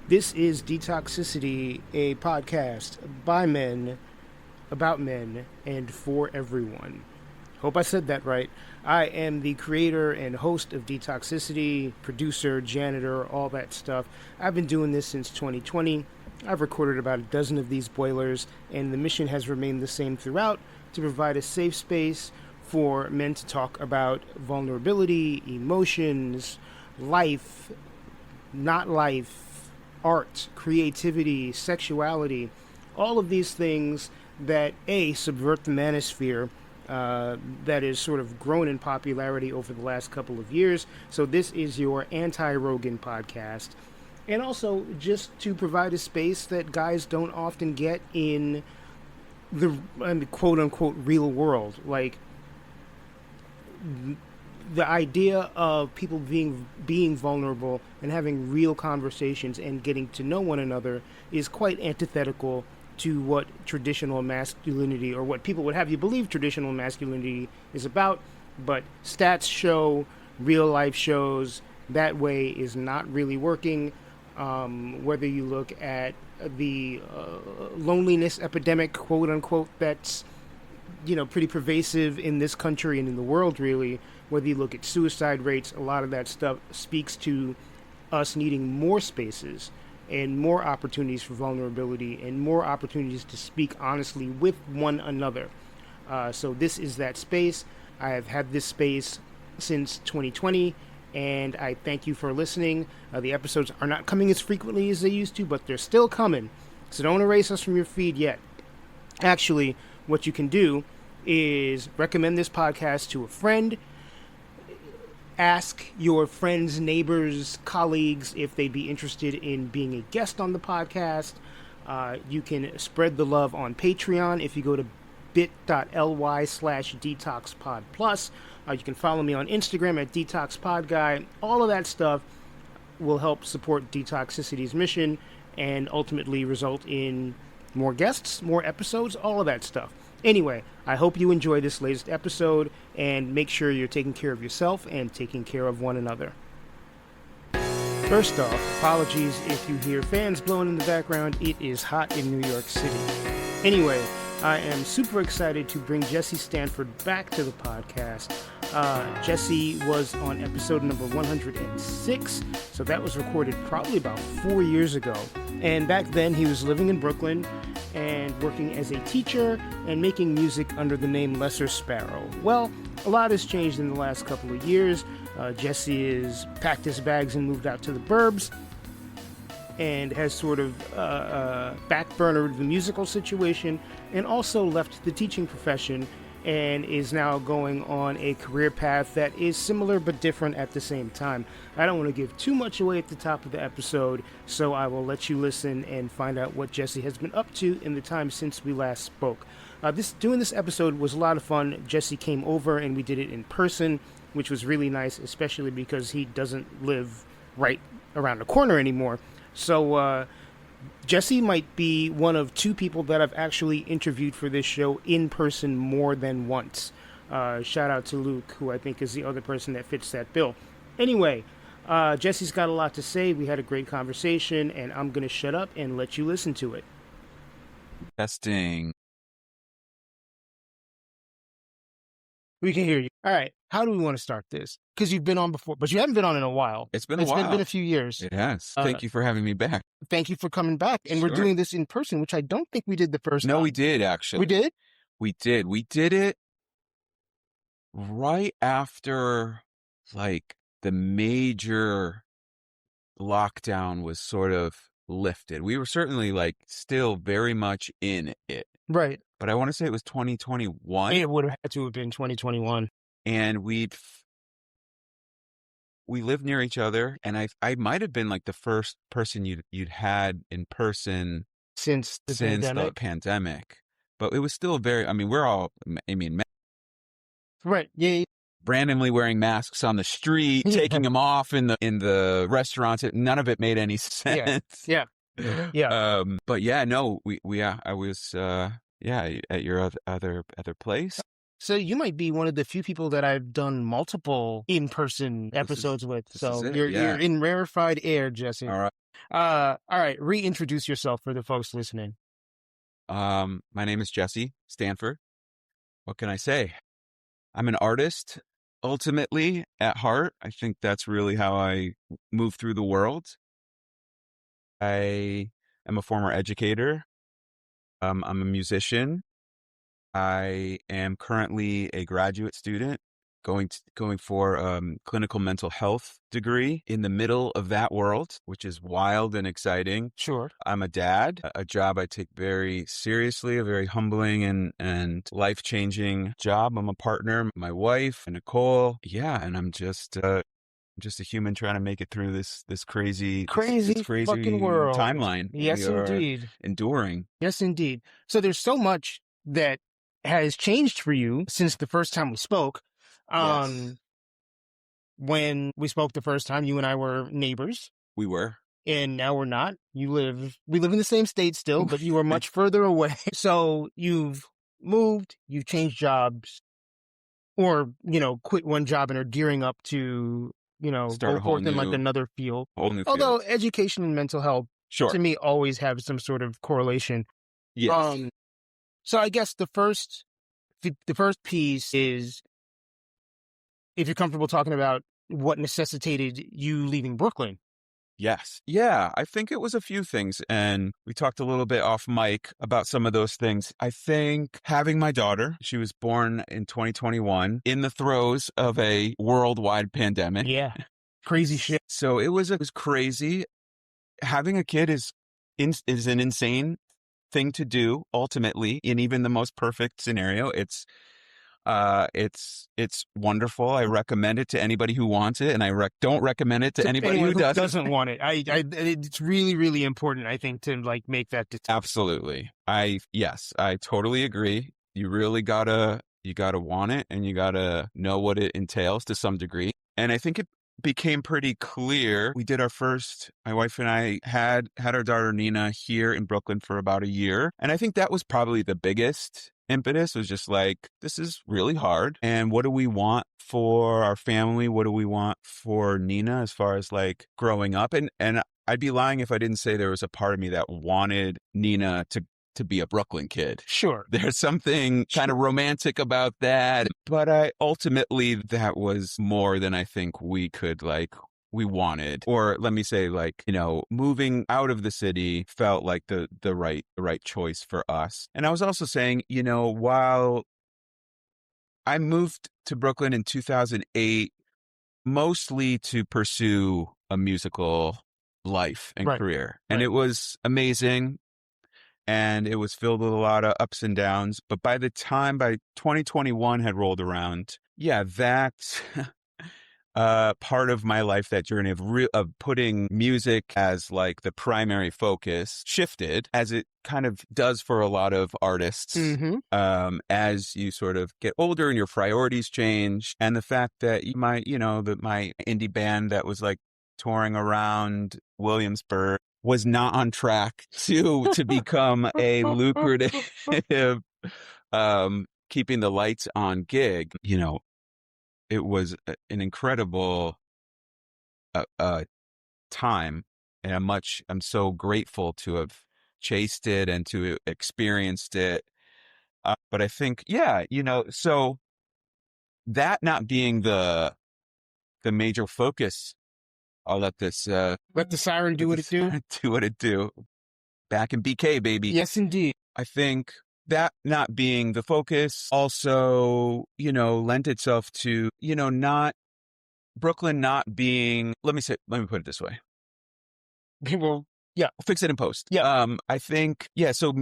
This is Detoxicity, a podcast by men, about men, and for everyone. Hope I said that right. I am the creator and host of Detoxicity, producer, janitor, all that stuff. I've been doing this since 2020. I've recorded about a dozen of these boilers, and the mission has remained the same throughout, to provide a safe space for men to talk about vulnerability, emotions, life, not life, art, creativity, sexuality, all of these things that subvert the manosphere that is sort of grown in popularity over the last couple of years. So this is your anti-Rogan podcast. And also just to provide a space that guys don't often get in the quote unquote real world. Like the idea of people being vulnerable and having real conversations and getting to know one another is quite antithetical to what traditional masculinity, or what people would have you believe traditional masculinity is about. But stats show, real life shows, that way is not really working. Whether you look at the loneliness epidemic, quote unquote, that's pretty pervasive in this country and in the world, really. Whether you look at suicide rates, a lot of that stuff speaks to us needing more spaces and more opportunities for vulnerability and more opportunities to speak honestly with one another. So this is that space. I have had this space since 2020, and I thank you for listening. The episodes are not coming as frequently as they used to, but they're still coming. So don't erase us from your feed yet. Actually, what you can do is recommend this podcast to a friend. Ask your friends, neighbors, colleagues if they'd be interested in being a guest on the podcast. You can spread the love on Patreon if you go to bit.ly/DetoxPod+. You can follow me on Instagram at DetoxPodGuy. All of that stuff will help support Detoxicity's mission and ultimately result in more guests, more episodes, all of that stuff. Anyway, I hope you enjoy this latest episode, and make sure you're taking care of yourself and taking care of one another. First off, apologies if you hear fans blowing in the background. It is hot in New York City. Anyway, I am super excited to bring Jesse Stanford back to the podcast. Jesse was on episode number 106, so that was recorded probably about 4 years ago. And back then, he was living in Brooklyn and working as a teacher and making music under the name Lesser Sparrow. Well, a lot has changed in the last couple of years. Jesse has packed his bags and moved out to the burbs, and has sort of backburnered the musical situation, and also left the teaching profession, and is now going on a career path that is similar but different at the same time. I don't want to give too much away at the top of the episode, so I will let you listen and find out what Jesse has been up to in the time since we last spoke. Doing this episode was a lot of fun. Jesse came over and we did it in person, which was really nice, especially because he doesn't live right around the corner anymore. So Jesse might be one of two people that I've actually interviewed for this show in person more than once. Shout out to Luke, who I think is the other person that fits that bill. Anyway, Jesse's got a lot to say. We had a great conversation, and I'm going to shut up and let you listen to it. Testing. We can hear you. All right. How do we want to start this? Because you've been on before, but you haven't been on in a while. It's been a while. It's been a few years. It has. Thank you for having me back. Thank you for coming back. And We're doing this in person, which I don't think we did the first time. No, we did, actually. We did? We did. We did it right after, like, the major lockdown was sort of lifted. We were certainly, like, still very much in it. Right. But I want to say it was 2021. It would have had to have been 2021. And we lived near each other, and I might have been like the first person you'd had in person since the pandemic. But it was still we're all, right. Yeah. Randomly wearing masks on the street, taking them off in the restaurants. None of it made any sense. Yeah. But yeah, no, I was at your other place. So you might be one of the few people that I've done multiple in-person episodes with. So you're in rarefied air, Jesse. All right. All right, reintroduce yourself for the folks listening. My name is Jesse Stanford. What can I say? I'm an artist, ultimately, at heart. I think that's really how I move through the world. I am a former educator. I'm a musician. I am currently a graduate student going for clinical mental health degree in the middle of that world, which is wild and exciting. Sure. I'm a dad, a job I take very seriously, a very humbling and life-changing job. I'm a partner, my wife, Nicole. Yeah, and I'm just a human trying to make it through this crazy Crazy fucking world. timeline we Yes, are indeed. enduring. Yes, indeed. So there's so much that has changed for you since the first time we spoke. Yes, When we spoke the first time, you and I were neighbors, we were. and now we're not. We live in the same state still, but you are much further away. So you've moved, you've changed jobs, or, quit one job and are gearing up to, Start go a whole forth in like new another field. field. Although education and mental health to Sure. me always have some sort of correlation. Yes. So I guess the first piece is, if you're comfortable talking about what necessitated you leaving Brooklyn. Yes. Yeah, I think it was a few things. And we talked a little bit off mic about some of those things. I think having my daughter, she was born in 2021 in the throes of a worldwide pandemic. Yeah. Crazy shit. So it was crazy. Having a kid is an insane thing to do ultimately in even the most perfect scenario. It's wonderful. I recommend it to anybody who wants it, and I don't recommend it to anybody Anyone who who doesn't. doesn't want it. It's really, really important, I think, to like make that decision. Absolutely. Yes, I totally agree. You gotta want it, and you gotta know what it entails to some degree. And I think it became pretty clear. My wife and I had our daughter Nina here in Brooklyn for about a year. And I think that was probably the biggest impetus, was just like, this is really hard. And what do we want for our family? What do we want for Nina as far as like growing up? And I'd be lying if I didn't say there was a part of me that wanted Nina to be a Brooklyn kid. Sure. There's something kind of romantic about that. But ultimately, that was more than I think we wanted. Or let me say, like, moving out of the city felt like the right choice for us. And I was also saying, while I moved to Brooklyn in 2008, mostly to pursue a musical life and Right. career. And Right. it was amazing. And it was filled with a lot of ups and downs. But by 2021 had rolled around, yeah, that part of my life, that journey of putting music as like the primary focus, shifted, as it kind of does for a lot of artists. Mm-hmm. As you sort of get older and your priorities change, and the fact that my indie band that was like touring around Williamsburg was not on track to become a lucrative keeping the lights on gig. It was an incredible time, and I'm so grateful to have chased it and to experienced it. But I think, yeah, so that not being the major focus, I'll let this Let the siren do what it do. do what it do. Back in BK, baby. Yes, indeed. I think that not being the focus also, lent itself to, not Brooklyn not being, let me put it this way. Well, yeah. I'll fix it in post. Yeah. I think, yeah. So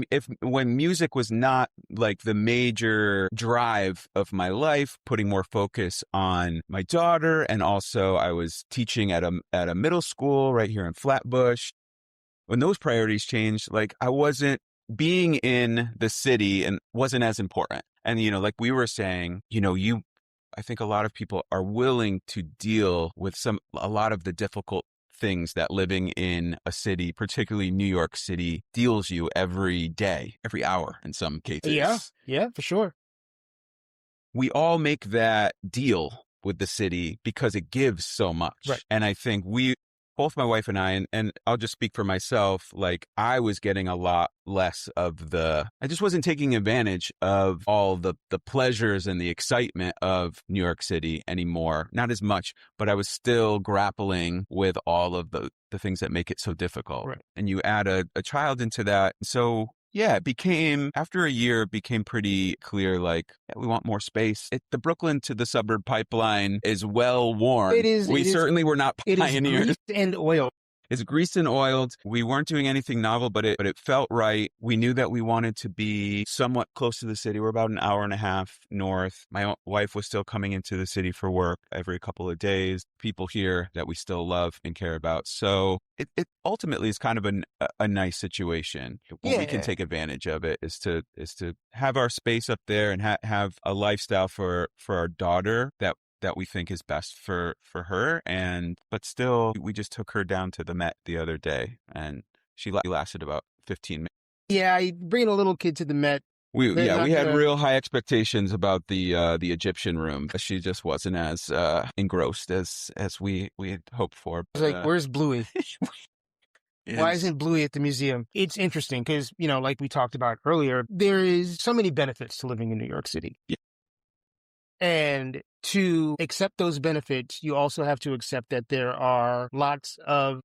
when music was not like the major drive of my life, putting more focus on my daughter, and also I was teaching at a middle school right here in Flatbush. When those priorities changed, like I wasn't being in the city and wasn't as important. And, like we were saying, I think a lot of people are willing to deal with a lot of the difficult things that living in a city, particularly New York City, deals you every day, every hour in some cases. Yeah, for sure. We all make that deal with the city because it gives so much. Right. And I think both my wife and I, and I'll just speak for myself, like I was getting a lot less of I just wasn't taking advantage of all the pleasures and the excitement of New York City anymore. Not as much, but I was still grappling with all of the things that make it so difficult. Right. And you add a child into that. So yeah, after a year, it became pretty clear, like, yeah, we want more space. The Brooklyn to the suburb pipeline is well worn. We certainly were not pioneers. It is greased and oiled. It's greased and oiled. We weren't doing anything novel, but it felt right. We knew that we wanted to be somewhat close to the city. We're about an hour and a half north. My wife was still coming into the city for work every couple of days. People here that we still love and care about. So it ultimately is kind of a nice situation. When we can take advantage of it is to have our space up there and have a lifestyle for our daughter that we think is best for her. But still, we just took her down to the Met the other day, and she lasted about 15 minutes. Yeah, bringing a little kid to the Met. We had real high expectations about the Egyptian room. She just wasn't as engrossed as we had hoped for. I was like, where's Bluey? Why isn't Bluey at the museum? It's interesting because, like we talked about earlier, there is so many benefits to living in New York City. Yeah. And to accept those benefits, you also have to accept that there are lots of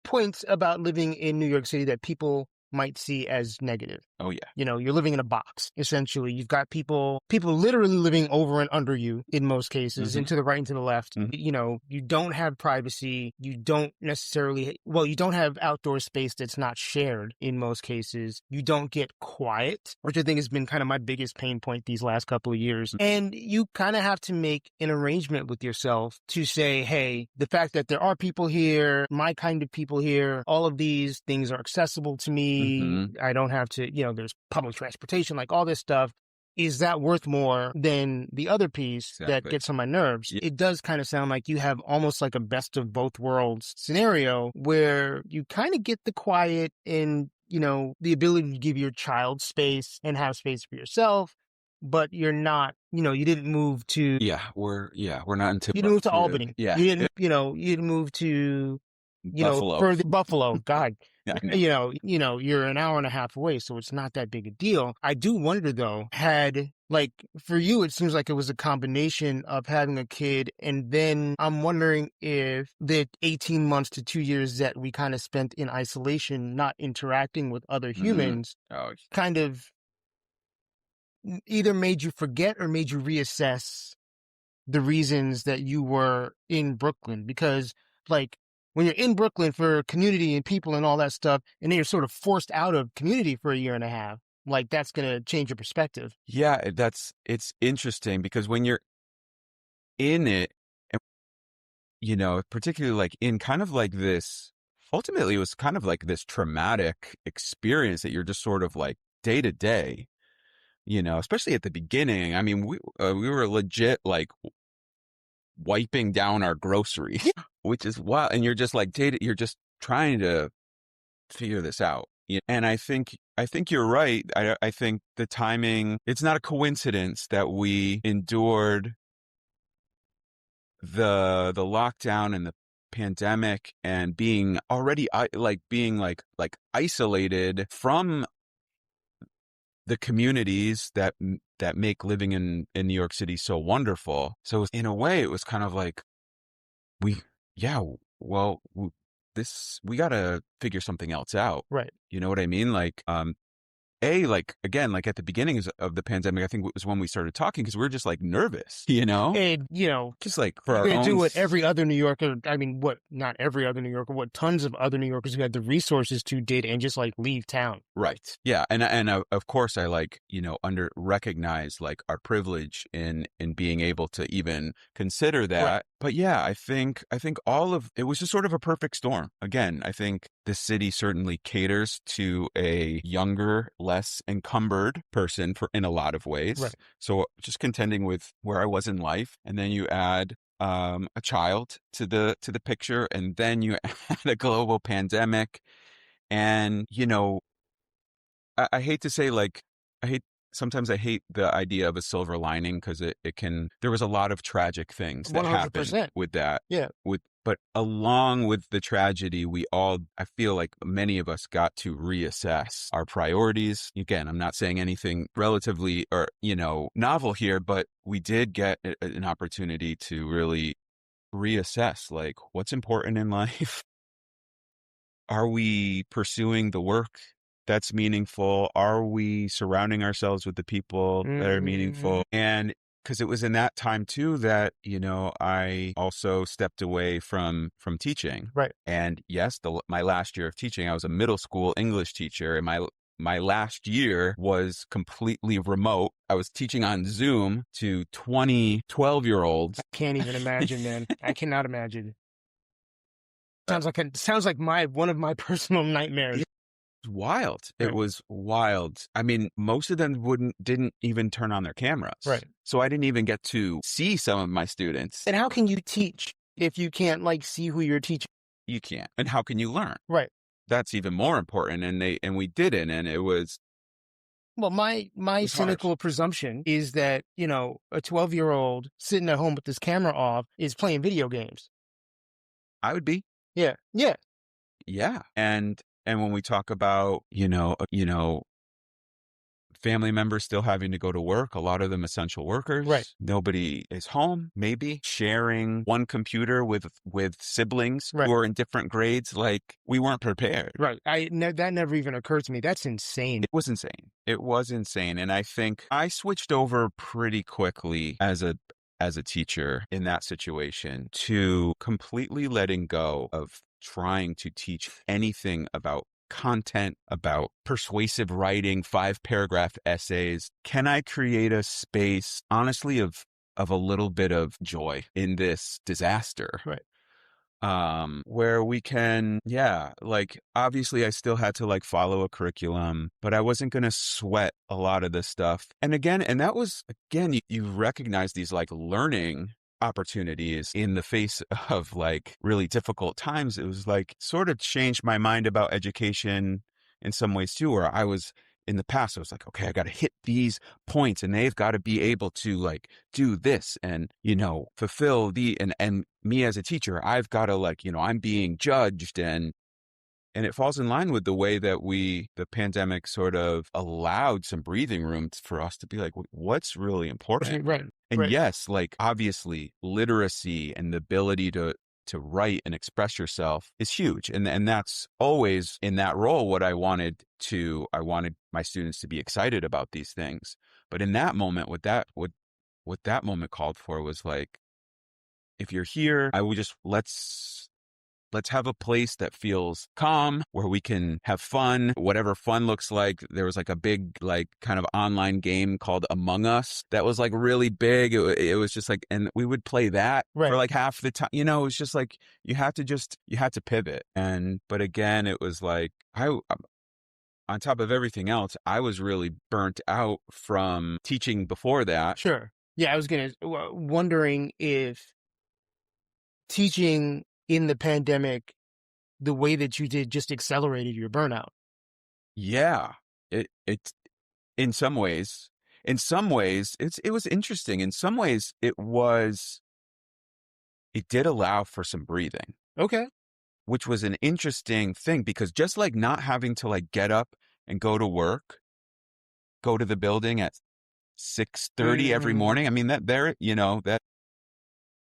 points about living in New York City that people might see as negative. Oh, yeah. You're living in a box, essentially. You've got people literally living over and under you in most cases, and to the right and to the left. Mm-hmm. You don't have privacy. You don't you don't have outdoor space that's not shared in most cases. You don't get quiet, which I think has been kind of my biggest pain point these last couple of years. Mm-hmm. And you kind of have to make an arrangement with yourself to say, hey, the fact that there are people here, my kind of people here, all of these things are accessible to me. Mm-hmm. I don't have to, there's public transportation, like all this stuff. Is that worth more than the other piece that gets on my nerves? Yeah. It does kind of sound like you have almost like a best of both worlds scenario where you kind of get the quiet and, the ability to give your child space and have space for yourself, but you're not, you didn't move to... we're not into... You didn't move to Albany. Yeah. You didn't move to... Buffalo. Further Buffalo, God, you're an hour and a half away, so it's not that big a deal. I do wonder though, for you, it seems like it was a combination of having a kid, and then I'm wondering if the 18 months to 2 years that we kind of spent in isolation, not interacting with other humans, kind of either made you forget or made you reassess the reasons that you were in Brooklyn, because when you're in Brooklyn for community and people and all that stuff, and then you're sort of forced out of community for a year and a half, that's going to change your perspective. Yeah, it's interesting because when you're in it, particularly in kind of this, ultimately it was kind of this traumatic experience that you're just sort of day to day, especially at the beginning. I mean, we were legit wiping down our groceries, which is wild. And you're just you're just trying to figure this out. And I think you're right. I think the timing, it's not a coincidence that we endured the lockdown and the pandemic and being already isolated from the communities that make living in New York City so wonderful. So in a way, it was kind of we got to figure something else out. Right. You know what I mean? Again, at the beginning of the pandemic, I think it was when we started talking because we were just nervous, And, just for our own... do what every other New Yorker, not every other New Yorker, what tons of other New Yorkers who had the resources to did and just leave town. Right. Yeah. And of course I recognize our privilege in being able to even consider that. Right. But yeah, I think all of it was just sort of a perfect storm. Again, I think the city certainly caters to a younger, less encumbered person in a lot of ways. Right. So just contending with where I was in life, and then you add a child to the picture, and then you add a global pandemic, and I hate to say sometimes I hate the idea of a silver lining because it can. There was a lot of tragic things that 100%. happened with that. Yeah. With But along with the tragedy, I feel like many of us got to reassess our priorities. Again, I'm not saying anything relatively or, novel here, but we did get an opportunity to really reassess, like, what's important in life. Are we pursuing the work that's meaningful? Are we surrounding ourselves with the people that are meaningful? And because it was in that time too that, I also stepped away from teaching. Right. And yes, my last year of teaching, I was a middle school English teacher, and my last year was completely remote. I was teaching on Zoom to 20 12-year-olds. I can't even imagine, man. I cannot imagine. Sounds like one of my personal nightmares. It was wild. Right. It was wild. I mean, most of them didn't even turn on their cameras. Right. So I didn't even get to see some of my students. And how can you teach if you can't see who you're teaching? You can't. And how can you learn? Right. That's even more important. And we didn't. And it was. Well, my cynical harsh. presumption is that, a 12-year-old sitting at home with his camera off is playing video games. I would be. Yeah. Yeah. Yeah. And when we talk about, family members still having to go to work, a lot of them essential workers. Right. Nobody is home, maybe sharing one computer with siblings Right. who are in different grades. Like, we weren't prepared. Right. That never even occurred to me. That's insane. It was insane. It was insane. And I think I switched over pretty quickly as a teacher in that situation to completely letting go of trying to teach anything about content, about persuasive writing, 5-paragraph essays. Can I create a space, honestly, of a little bit of joy in this disaster? Right. Where we can, obviously I still had to follow a curriculum, but I wasn't going to sweat a lot of this stuff. And that was, you recognize these learning opportunities in the face of really difficult times. It was sort of changed my mind about education in some ways too, where I was in the past, I was like, okay, I got to hit these points and they've got to be able to do this and, fulfill and me as a teacher, I've got to I'm being judged and it falls in line with the way that the pandemic sort of allowed some breathing room for us to be like, what's really important? Right. And right. yes, obviously literacy and the ability to write and express yourself is huge. And that's always in that role what I wanted my students to be excited about these things. But in that moment, what that moment called for was if you're here, I would just let's have a place that feels calm, where we can have fun, whatever fun looks like. There was a big, kind of online game called Among Us that was really big. It was just and we would play that for half the time. It was just you had to pivot. But again, it was on top of everything else, I was really burnt out from teaching before that. Sure. Yeah, I was wondering if teaching in the pandemic, the way that you did just accelerated your burnout. Yeah, it in some ways, it was interesting. In some ways, it did allow for some breathing. Okay. Which was an interesting thing because just not having to get up and go to work, go to the building at 6:30 every morning. I mean, that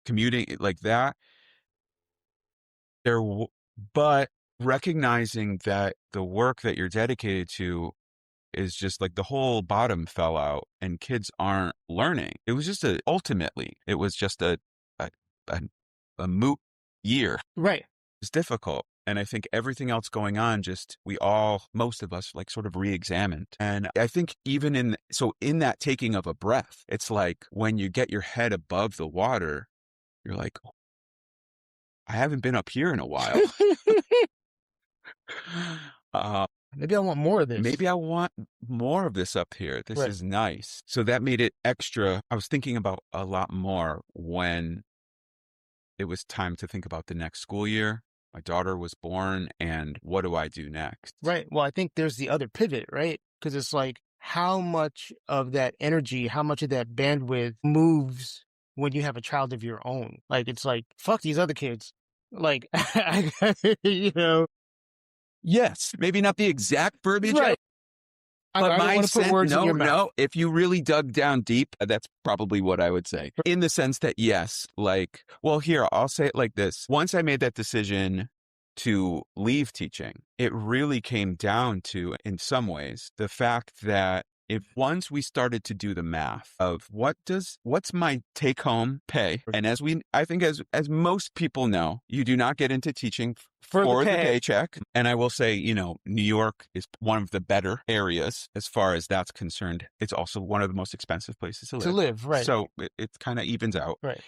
commuting that but recognizing that the work that you're dedicated to is just the whole bottom fell out and kids aren't learning. It was just ultimately, it was just a moot year. Right. It's difficult. And I think everything else going on, most of us sort of re-examined. And I think even in that taking of a breath, it's when you get your head above the water, you're like, oh, I haven't been up here in a while. Maybe I want more of this. Maybe I want more of this up here. This is nice. So that made it extra. I was thinking about a lot more when it was time to think about the next school year. My daughter was born, and what do I do next? Right. Well, I think there's the other pivot, right? Because it's how much of that energy, how much of that bandwidth moves when you have a child of your own? It's fuck these other kids. Like, you know, Yes, maybe not the exact verbiage, right. but I don't my want to put sense, words in your mouth. no. If you really dug down deep, that's probably what I would say. In the sense that, yes, like, well, here, I'll say it like this. Once I made that decision to leave teaching, it really came down to, in some ways, the fact that if once we started to do the math of what's my take home pay, and I think as most people know, you do not get into teaching For the for the pay. paycheck. And I will say, New York is one of the better areas as far as that's concerned. It's also one of the most expensive places to live. To live, right. So it kind of evens out. Right.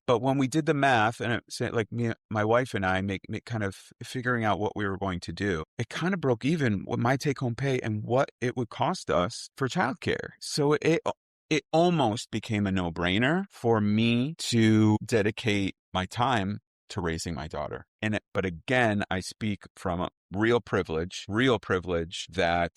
But when we did the math, and it said, like, my wife and I make kind of figuring out what we were going to do, it kind of broke even with my take home pay and what it would cost us for childcare. So it almost became a no-brainer for me to dedicate my time to raising my daughter. But again, I speak from a real privilege that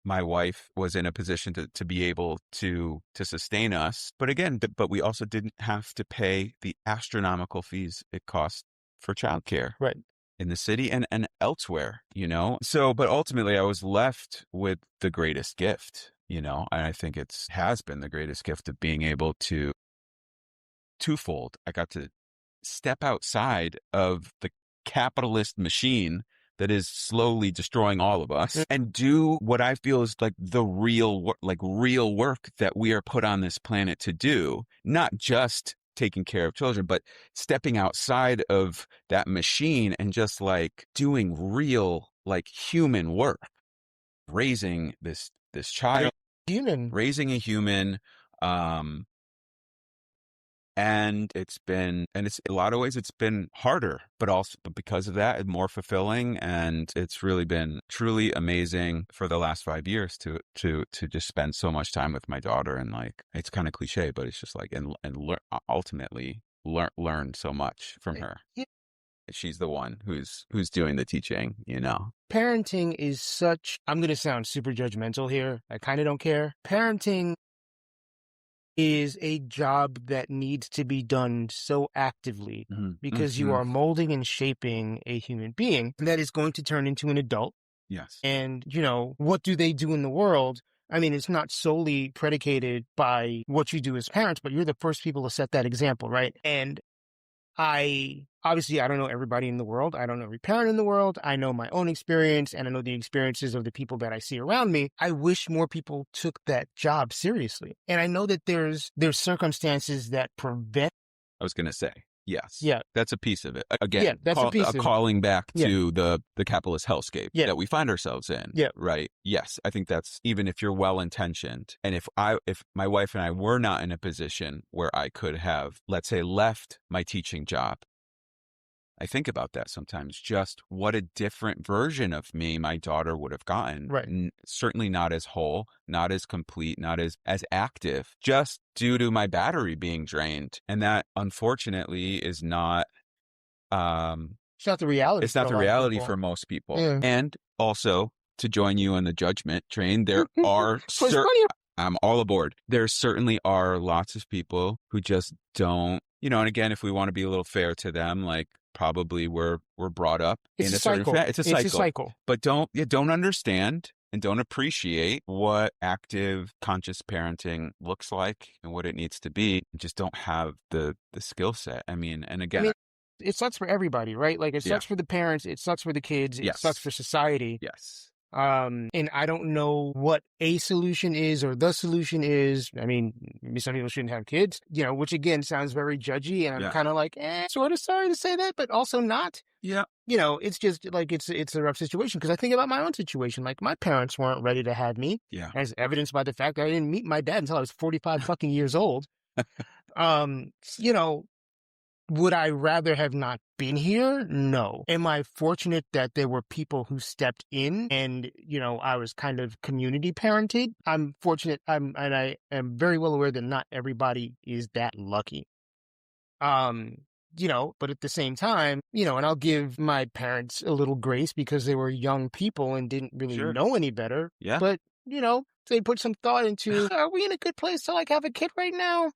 my wife was in a position to be able to sustain us. But again, but we also didn't have to pay the astronomical fees it costs for childcare. Right. In the city and elsewhere, So, but ultimately I was left with the greatest gift, and I think has been the greatest gift of being able to twofold. I got to step outside of the capitalist machine that is slowly destroying all of us and do what I feel is like the real work that we are put on this planet to do, not just taking care of children, but stepping outside of that machine and just like doing real, like, human work, raising this child, raising a human, and it's in a lot of ways, it's been harder, but because of that, it's more fulfilling. And it's really been truly amazing for the last 5 years to just spend so much time with my daughter. And like, it's kind of cliche, but it's just like, and ultimately learn so much from her. Yeah. She's the one who's doing the teaching, Parenting is such, I'm going to sound super judgmental here. I kind of don't care. Parenting is a job that needs to be done so actively because you are molding and shaping a human being that is going to turn into an adult. Yes. And, what do they do in the world? I mean, it's not solely predicated by what you do as parents, but you're the first people to set that example, right? And I don't know everybody in the world. I don't know every parent in the world. I know my own experience, and I know the experiences of the people that I see around me. I wish more people took that job seriously. And I know that there's circumstances that prevent. I was going to say, yes. Yeah. That's a piece of it. Again, yeah, that's a piece of calling back Yeah. to the capitalist hellscape Yeah. that we find ourselves in. Yeah. Right. Yes. I think that's, even if you're well-intentioned, and if my wife and I were not in a position where I could have, let's say, left my teaching job, I think about that sometimes, just what a different version of me my daughter would have gotten. Right. Certainly not as whole, not as complete, not as active, just due to my battery being drained. And that, unfortunately, is not it's not the reality. It's not the reality for most people. Yeah. And also, to join you on the judgment train, there are I'm all aboard. There certainly are lots of people who just don't, and again, if we want to be a little fair to them, like, probably we're brought up in a certain cycle. It's a cycle. But don't understand and don't appreciate what active, conscious parenting looks like and what it needs to be. And just don't have the skill set. I mean, and again, it sucks for everybody, right? Like, it sucks for the parents, it sucks for the kids, it sucks for society. Yes. And I don't know what a solution is or the solution is. I mean, maybe some people shouldn't have kids, which again sounds very judgy. And I'm kind of like, sort of sorry to say that, but also not. Yeah. It's just like, it's a rough situation, because I think about my own situation. Like, my parents weren't ready to have me. Yeah. As evidenced by the fact that I didn't meet my dad until I was 45 fucking years old. Would I rather have not been here? No. Am I fortunate that there were people who stepped in and, I was kind of community parented? I'm fortunate. And I am very well aware that not everybody is that lucky. But at the same time, and I'll give my parents a little grace because they were young people and didn't really know any better. Yeah. But, they put some thought into, are we in a good place to, like, have a kid right now?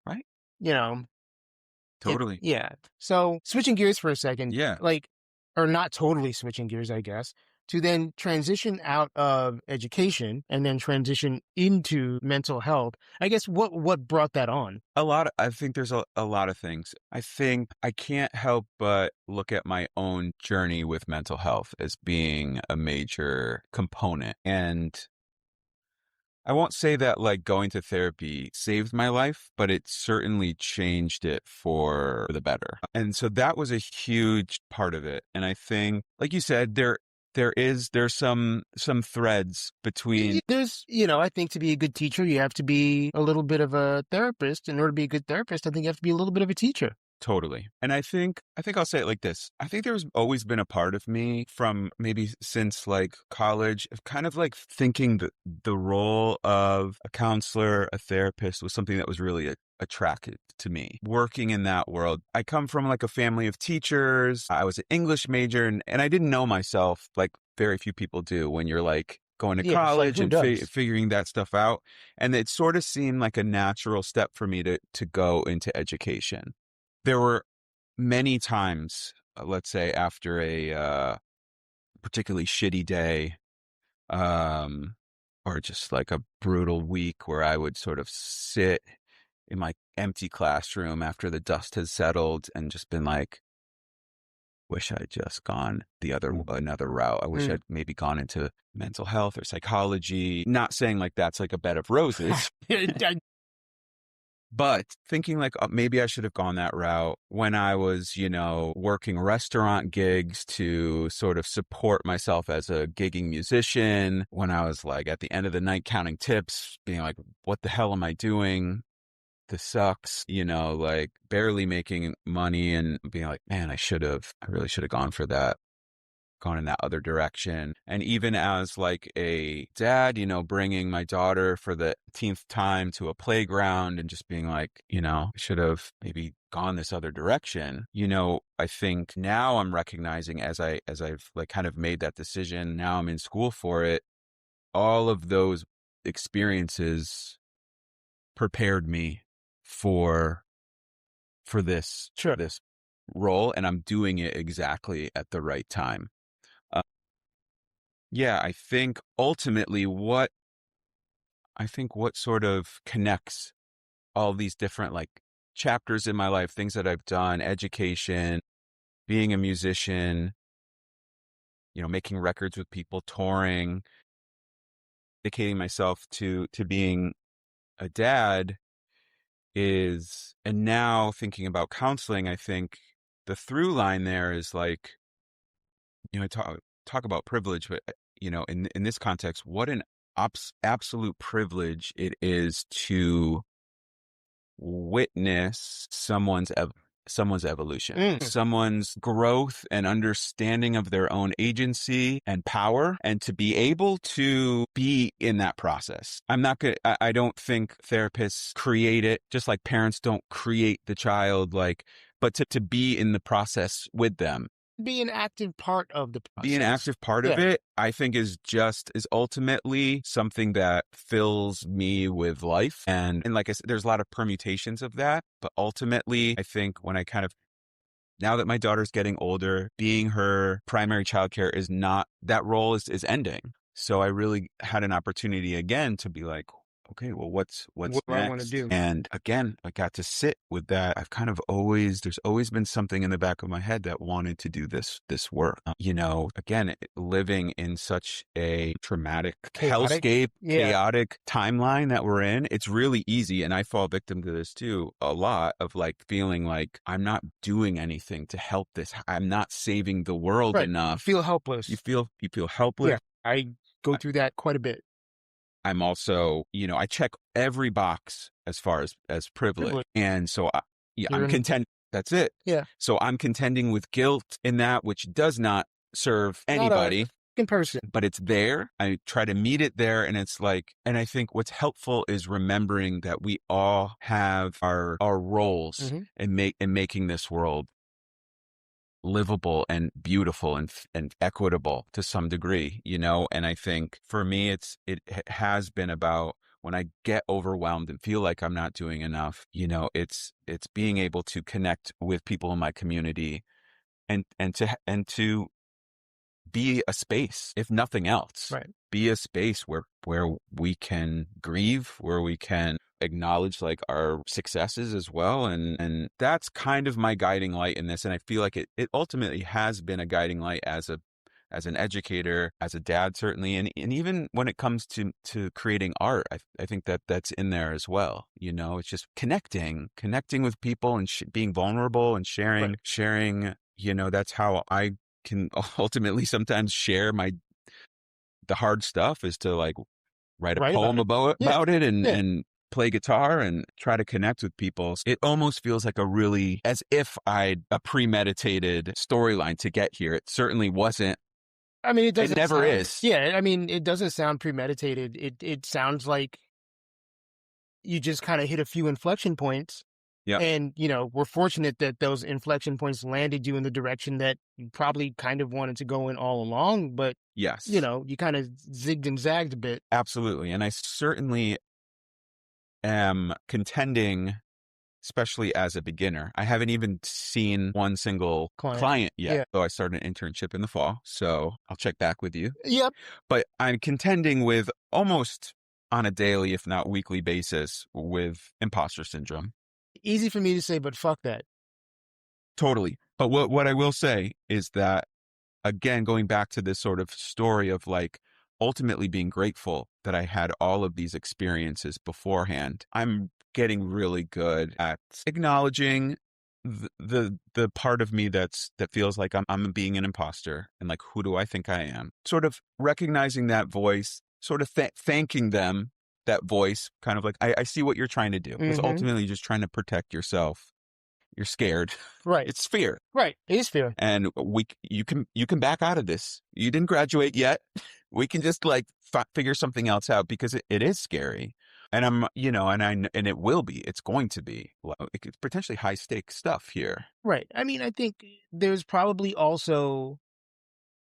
Right. Totally. Yeah. So switching gears for a second, Yeah. like, or not totally switching gears, I guess, to then transition out of education and then transition into mental health. I guess what brought that on? I think there's a lot of things. I think I can't help but look at my own journey with mental health as being a major component. And I won't say that like going to therapy saved my life, but it certainly changed it for the better. And so that was a huge part of it. And I think, like you said, there's some threads between. There's, I think to be a good teacher, you have to be a little bit of a therapist. In order to be a good therapist, I think you have to be a little bit of a teacher. Totally. And I think I'll say it like this. I think there's always been a part of me from maybe since like college of kind of like thinking that the role of a counselor, a therapist was something that was really attractive to me. Working in that world. I come from like a family of teachers. I was an English major and I didn't know myself like very few people do when you're like going to Yeah, it's like, college who and does? figuring that stuff out. And it sort of seemed like a natural step for me to go into education. There were many times, let's say after a particularly shitty day, or just like a brutal week where I would sort of sit in my empty classroom after the dust has settled and just been like, wish I'd just gone another route. I wish I'd maybe gone into mental health or psychology. Not saying like that's like a bed of roses. But thinking like maybe I should have gone that route when I was, working restaurant gigs to sort of support myself as a gigging musician. When I was like at the end of the night counting tips, being like, what the hell am I doing? This sucks, like barely making money and being like, man, I really should have gone for that. Gone in that other direction. And even as like a dad, bringing my daughter for the 10th time to a playground and just being like, I should have maybe gone this other direction. I think now I'm recognizing as I've like kind of made that decision, now I'm in school for it. All of those experiences prepared me for this Sure. this role, and I'm doing it exactly at the right time. Yeah, I think ultimately what sort of connects all these different like chapters in my life, things that I've done, education, being a musician, making records with people, touring, dedicating myself to being a dad and now thinking about counseling, I think the through line there is like, talk about privilege, but in this context, what an absolute privilege it is to witness someone's evolution, someone's growth and understanding of their own agency and power, and to be able to be in that process. I don't think therapists create it, just like parents don't create the child, but to be in the process with them. Be an active part of the process. Be an active part of it, I think is ultimately something that fills me with life. And like I said, there's a lot of permutations of that. But ultimately, I think when I now that my daughter's getting older, being her primary childcare that role is ending. So I really had an opportunity again to be like, okay, well, what's what next? do I want to do? And again, I got to sit with that. There's always been something in the back of my head that wanted to do this work. Again, living in such a traumatic Chaotic? hellscape, chaotic timeline that we're in, it's really easy. And I fall victim to this too, a lot of like feeling like I'm not doing anything to help this. I'm not saving the world enough. You feel helpless. You feel helpless. Yeah, I go through that quite a bit. I'm also, I check every box as far as privilege. And so I'm content. That's it. Yeah. So I'm contending with guilt in that, which does not serve anybody. In person. But it's there. I try to meet it there. And it's like, and I think what's helpful is remembering that we all have our roles in making this world livable and beautiful and equitable to some degree, and I think for me it has been about when I get overwhelmed and feel like I'm not doing enough, it's being able to connect with people in my community and to be a space, if nothing else. Right. Be a space where we can grieve, where we can acknowledge like our successes as well. And that's kind of my guiding light in this. And I feel like it ultimately has been a guiding light as an educator, as a dad, certainly. And even when it comes to creating art, I think that's in there as well. It's just connecting with people and being vulnerable and sharing, Right. sharing, that's how I can ultimately sometimes share the hard stuff, is to like write a Write about poem it. about Yeah. it and, Yeah. and play guitar and try to connect with people. It almost feels like as if I'd a premeditated storyline to get here. It certainly wasn't. I mean, it It doesn't never sound, is. yeah, I mean, it doesn't sound premeditated. It sounds like you just kind of hit a few inflection points. Yep. And, we're fortunate that those inflection points landed you in the direction that you probably kind of wanted to go in all along. But, Yes. you kind of zigged and zagged a bit. Absolutely. And I certainly am contending, especially as a beginner. I haven't even seen one single client yet, Yeah. though I started an internship in the fall. So I'll check back with you. Yep. But I'm contending with almost on a daily, if not weekly basis, with imposter syndrome. Easy for me to say, but fuck that. Totally. But what I will say is that, again, going back to this sort of story of like ultimately being grateful that I had all of these experiences beforehand, I'm getting really good at acknowledging the part of me that feels like I'm being an imposter, and like, who do I think I am? Sort of recognizing that voice, sort of thanking them, that voice, kind of like, I see what you're trying to do. Because ultimately, you're just trying to protect yourself. You're scared. Right. It's fear. Right. It is fear. And you can back out of this. You didn't graduate yet. We can just like figure something else out, because it is scary. And and it will be, it's going to be it's potentially high stakes stuff here. Right. I mean, I think there's probably also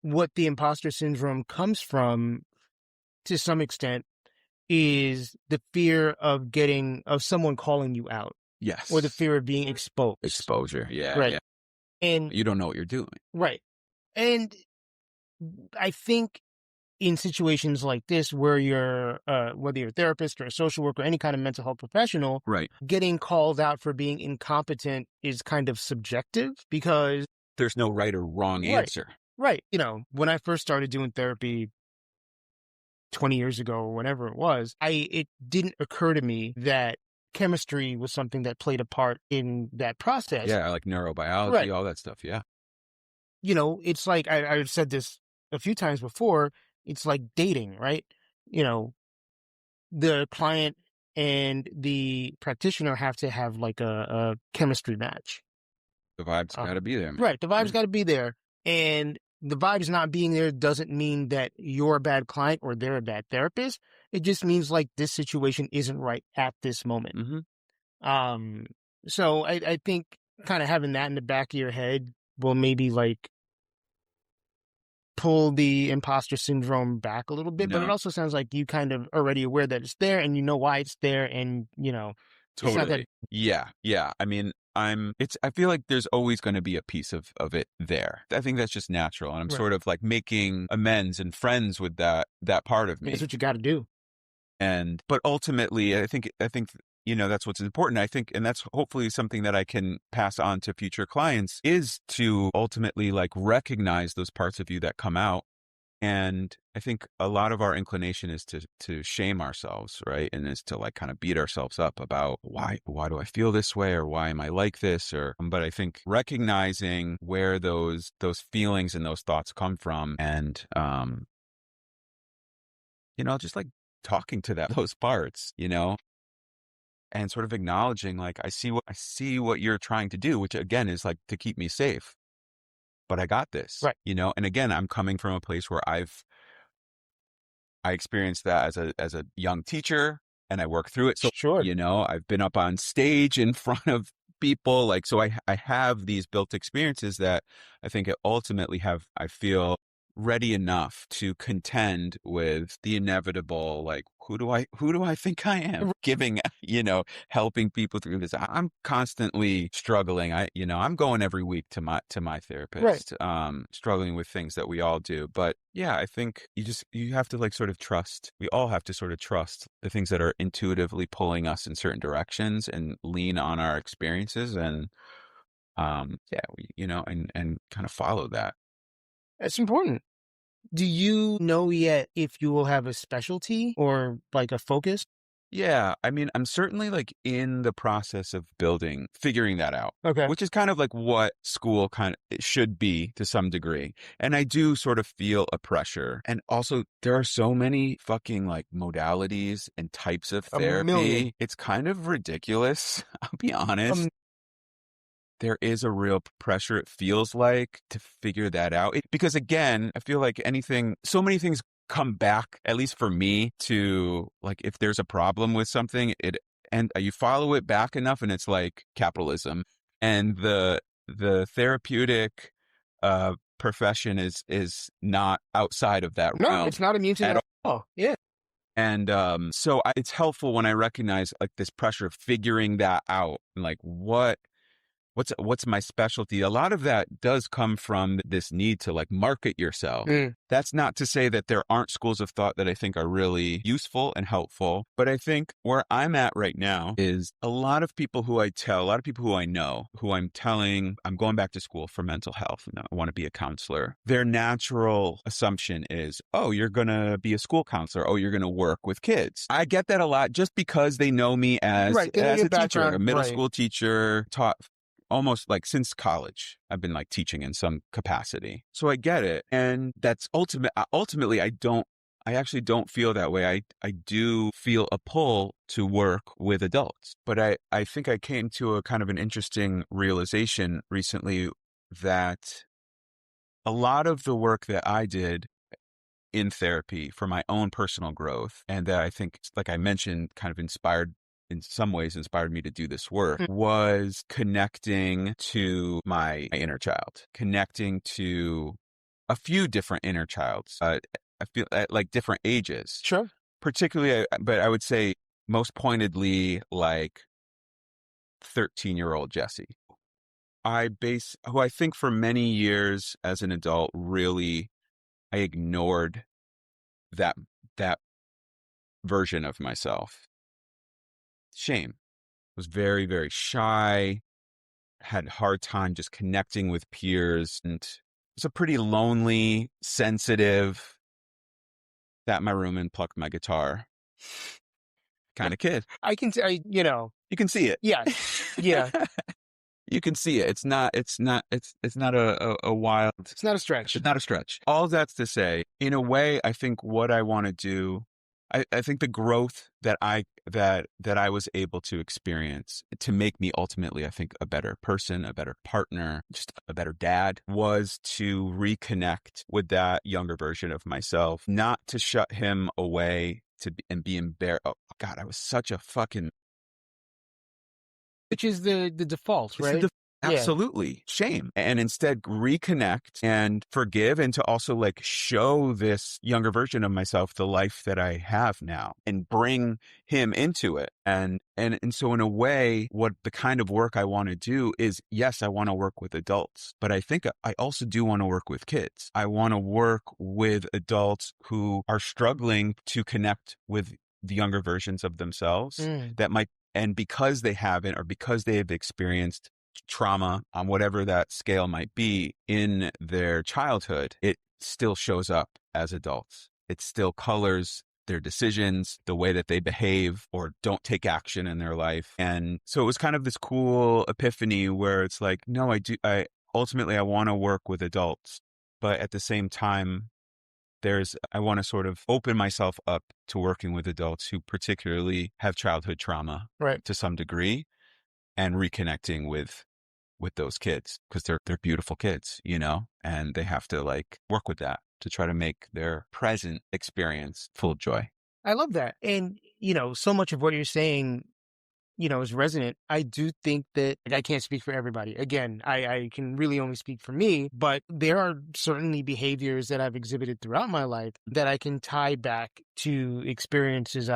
what the imposter syndrome comes from to some extent is the fear of someone calling you out. Yes. Or the fear of being exposed. Exposure. Yeah. Right. Yeah. And You don't know what you're doing. right. And I think in situations like this, where you're, whether you're a therapist or a social worker, any kind of mental health professional, Right. getting called out for being incompetent is kind of subjective, because There's no right or wrong answer. Right. When I first started doing therapy 20 years ago or whatever it was, it didn't occur to me that chemistry was something that played a part in that process. Yeah, like neurobiology, Right. all that stuff. Yeah. It's like, I've said this a few times before, it's like dating, right? The client and the practitioner have to have like a chemistry match. The vibe's got to be there, man. Right. The vibe's got to be there. And the vibe's not being there doesn't mean that you're a bad client or they're a bad therapist. It just means like this situation isn't right at this moment. Mm-hmm. So I think kind of having that in the back of your head will maybe like pull the imposter syndrome back a little bit, but it also sounds like you kind of already aware that it's there and you know why it's there, and Totally. it's not that. Yeah. I mean, I feel like there's always going to be a piece of it there. I think that's just natural. And I'm Right. sort of like making amends and friends with that part of me. That's what you got to do. But ultimately, I think, that's what's important. I think, and that's hopefully something that I can pass on to future clients, is to ultimately like recognize those parts of you that come out. And I think a lot of our inclination is to shame ourselves, right? And is to like kind of beat ourselves up about why do I feel this way, or why am I like this? But I think recognizing where those feelings and those thoughts come from, and just like talking to those parts, and sort of acknowledging like, I see what you're trying to do, which again is like to keep me safe. But I got this, Right. And again, I'm coming from a place where I experienced that as a young teacher, and I worked through it. So, Sure. I've been up on stage in front of people, like, so I have these built experiences that I think ultimately I feel ready enough to contend with the inevitable, like, who do I think I am? Giving, helping people through this. I'm constantly struggling. I'm going every week to my Right. therapist, struggling with things that we all do. But yeah, I think you have to like sort of trust. We all have to sort of trust the things that are intuitively pulling us in certain directions and lean on our experiences and yeah, and kind of follow that. That's important. Do you know yet if you will have a specialty or like a focus? Yeah, I mean, I'm certainly like in the process of figuring that out, Okay. which is kind of like what school it should be to some degree. And I do sort of feel a pressure. And also, there are so many fucking like modalities and types of A million. therapy. It's kind of ridiculous. I'll be honest. Um, There is a real pressure, it feels like, to figure that out. Because again, I feel like so many things come back, at least for me, to like if there's a problem with something, and you follow it back enough, and it's like capitalism, and the therapeutic profession is not outside of that no, realm it's not immune to at that. all. Oh, yeah. And so it's helpful when I recognize like this pressure of figuring that out, and like what's my specialty. A lot of that does come from this need to like market yourself. Mm. That's not to say that there aren't schools of thought that I think are really useful and helpful, but I think where I'm at right now is a lot of people who I know, who I'm telling I'm going back to school for mental health and I want to be a counselor, their natural assumption is, oh, you're going to be a school counselor, oh, you're going to work with kids. I get that a lot just because they know me as Right. Getting as your a teacher, a background. middle Right. school teacher, taught almost like since college. I've been like teaching in some capacity. So I get it. And that's ultimately, I actually don't feel that way. I do feel a pull to work with adults, but I think I came to a kind of an interesting realization recently that a lot of the work that I did in therapy for my own personal growth, and that I think, like I mentioned, kind of in some ways inspired me to do this work, Mm. was connecting to my inner child, connecting to a few different inner childs. I feel at like different ages, Sure. particularly, but I would say most pointedly, like 13-year-old Jesse. Who I think for many years as an adult, really, I ignored that that version of myself. Shame. Was very, very shy, had a hard time just connecting with peers, and was a pretty lonely, sensitive, sat in my room and plucked my guitar kind of kid. I can say, You can see it. yes. Yeah. You can see it. It's not a wild, It's not a stretch. it's not a stretch. All that's to say, in a way, I think what I want to do, I think the growth that I was able to experience to make me ultimately, I think, a better person, a better partner, just a better dad, was to reconnect with that younger version of myself, not to shut him away and be embarrassed. Oh God, I was such a fucking Which is the default, It's the right? Yeah. absolutely shame, and instead reconnect and forgive, and to also like show this younger version of myself the life that I have now and bring him into it. And so in a way, what the kind of work I want to do is, yes, I want to work with adults, but I think I also do want to work with kids. I want to work with adults who are struggling to connect with the younger versions of themselves Mm. that might, and because they haven't, or because they have experienced trauma on whatever that scale might be in their childhood, it still shows up as adults. It still colors their decisions, the way that they behave or don't take action in their life. And so it was kind of this cool epiphany where it's like, no, I ultimately, I want to work with adults, but at the same time, I want to sort of open myself up to working with adults who particularly have childhood trauma Right. to some degree, and reconnecting with those kids, because they're beautiful kids, and they have to like work with that to try to make their present experience full of joy. I love that. And, so much of what you're saying is resonant. I do think that, like, I can't speak for everybody. Again, I can really only speak for me, but there are certainly behaviors that I've exhibited throughout my life that I can tie back to experiences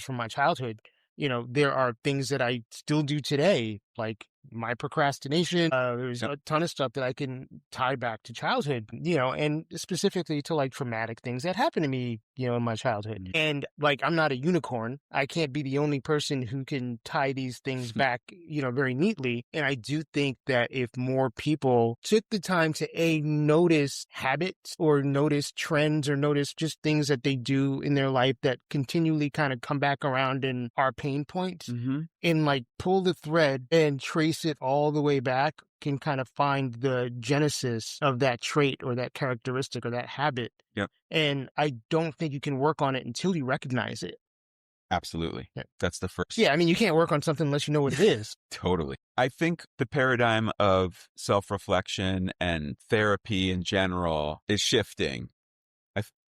from my childhood. There are things that I still do today, like my procrastination. There's Yep. a ton of stuff that I can tie back to childhood, and specifically to like traumatic things that happened to me, in my childhood. And like, I'm not a unicorn. I can't be the only person who can tie these things back, very neatly. And I do think that if more people took the time to notice habits or notice trends or notice just things that they do in their life that continually kind of come back around and are pain points, and like pull the thread and trace it all the way back, can kind of find the genesis of that trait or that characteristic or that habit. Yep. And I don't think you can work on it until you recognize it. Absolutely. Yeah. That's the first. Yeah, I mean, you can't work on something unless you know what it is. Totally. I think the paradigm of self-reflection and therapy in general is shifting.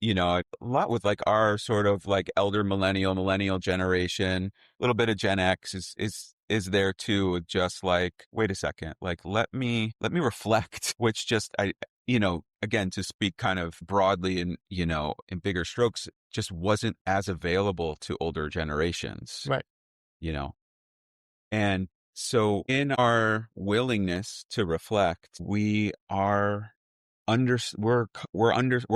A lot with like our sort of like elder millennial generation, a little bit of Gen X is there too. With just like, wait a second, like let me reflect, which just again, to speak kind of broadly and in bigger strokes, just wasn't as available to older generations. Right. And so in our willingness to reflect, we are we're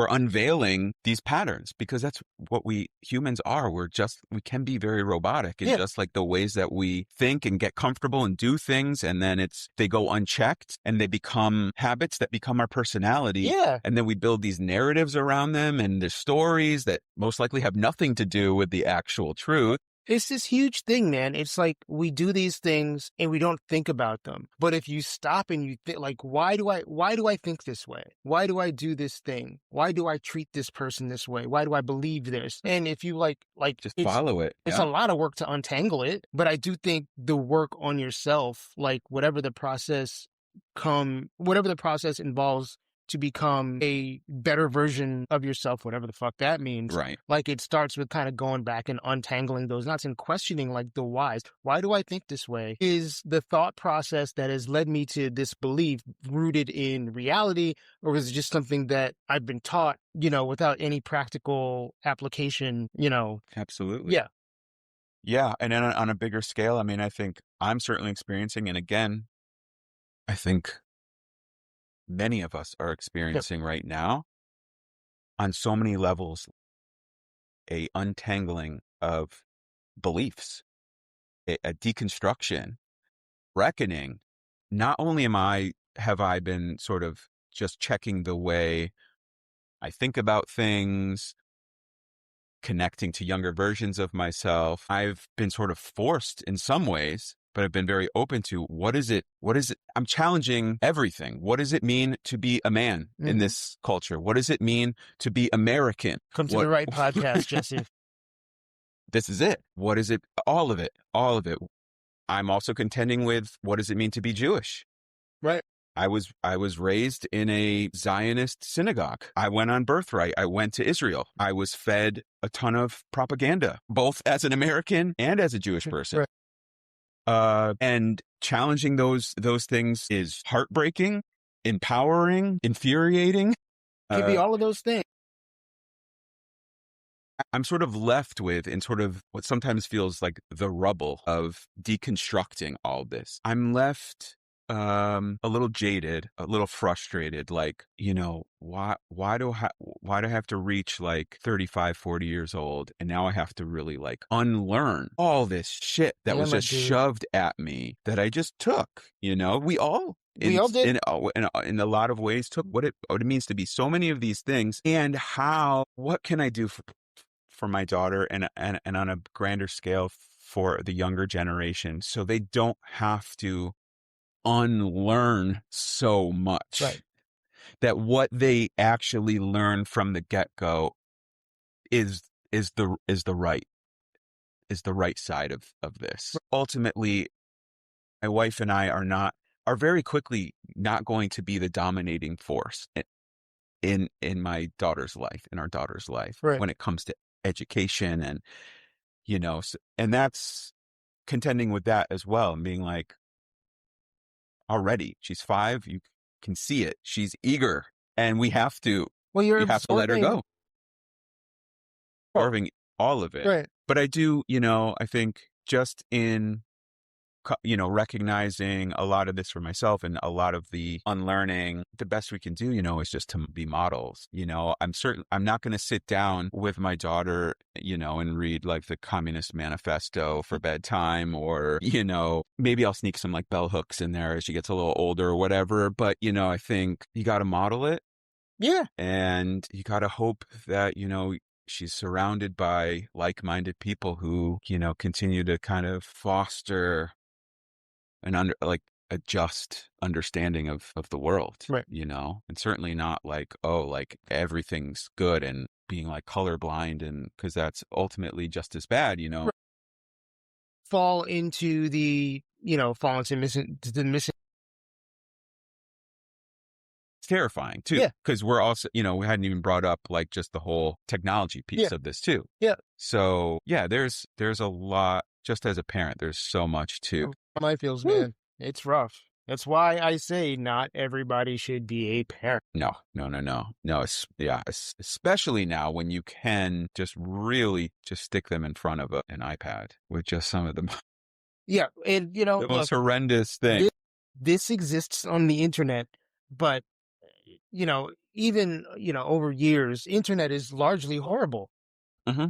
unveiling these patterns, because that's what we humans are. We can be very robotic in just like the ways that we think and get comfortable and do things, and then they go unchecked and they become habits that become our personality. Yeah. And then we build these narratives around them, and there's stories that most likely have nothing to do with the actual truth. It's this huge thing, man. It's like we do these things and we don't think about them. But if you stop and you think, like, why do I think this way? Why do I do this thing? Why do I treat this person this way? Why do I believe this? And if you like just follow it. It's a lot of work to untangle it. But I do think the work on yourself, like whatever the process involves to become a better version of yourself, whatever the fuck that means. Right. Like, it starts with kind of going back and untangling those knots and questioning like the whys. Why do I think this way? Is the thought process that has led me to this belief rooted in reality, or is it just something that I've been taught, without any practical application, Absolutely. Yeah. Yeah. And then on a bigger scale, I mean, I think I'm certainly experiencing, and again, I think many of us are experiencing right now, on so many levels, a untangling of beliefs, a deconstruction, reckoning. Not only have I been sort of just checking the way I think about things, connecting to younger versions of myself, I've been sort of forced in some ways, but I've been very open to what is it? I'm challenging everything. What does it mean to be a man in this culture? What does it mean to be American? Come to the right podcast, Jesse. This is it. What is it? All of it. I'm also contending with, what does it mean to be Jewish? Right. I was raised in a Zionist synagogue. I went on birthright. I went to Israel. I was fed a ton of propaganda, both as an American and as a Jewish person. Right. And challenging those things is heartbreaking, empowering, infuriating. Could be all of those things. I'm sort of left with, in sort of what sometimes feels like the rubble of deconstructing all this. I'm left a little jaded, a little frustrated, like, why do I have to reach like 35, 40 years old, and now I have to really like unlearn all this shit that was just shoved at me that I just took. We all did. In a lot of ways took what it means to be so many of these things, and what can I do for my daughter and on a grander scale for the younger generation, so they don't have to unlearn so much. Right. That what they actually learn from the get-go is the right side of this. Ultimately, my wife and I are very quickly not going to be the dominating force in my daughter's life, in our daughter's life, right, when it comes to education, and and that's contending with that as well and being like, already, she's 5, you can see it. She's eager, and we have to let her go. Absorbing all of it. Right. But I do, I think just in recognizing a lot of this for myself and a lot of the unlearning, the best we can do, is just to be models. I'm not going to sit down with my daughter, and read like the Communist Manifesto for bedtime, or, maybe I'll sneak some like bell hooks in there as she gets a little older or whatever. But, I think you got to model it. Yeah. And you got to hope that, she's surrounded by like-minded people who, continue to kind of foster a just understanding of the world, right. And certainly not like, oh, like everything's good and being like colorblind, and because that's ultimately just as bad, Right. Fall into the missing. It's terrifying too. Yeah. Because we're also, we hadn't even brought up like just the whole technology piece of this too. Yeah. So yeah, there's a lot. Just as a parent, there's so much too. My feels, man. It's rough. That's why I say not everybody should be a parent. No. Especially now when you can just really just stick them in front of an iPad with just some of the and the most horrendous thing. This exists on the internet, but even over years, internet is largely horrible. Mm-hmm.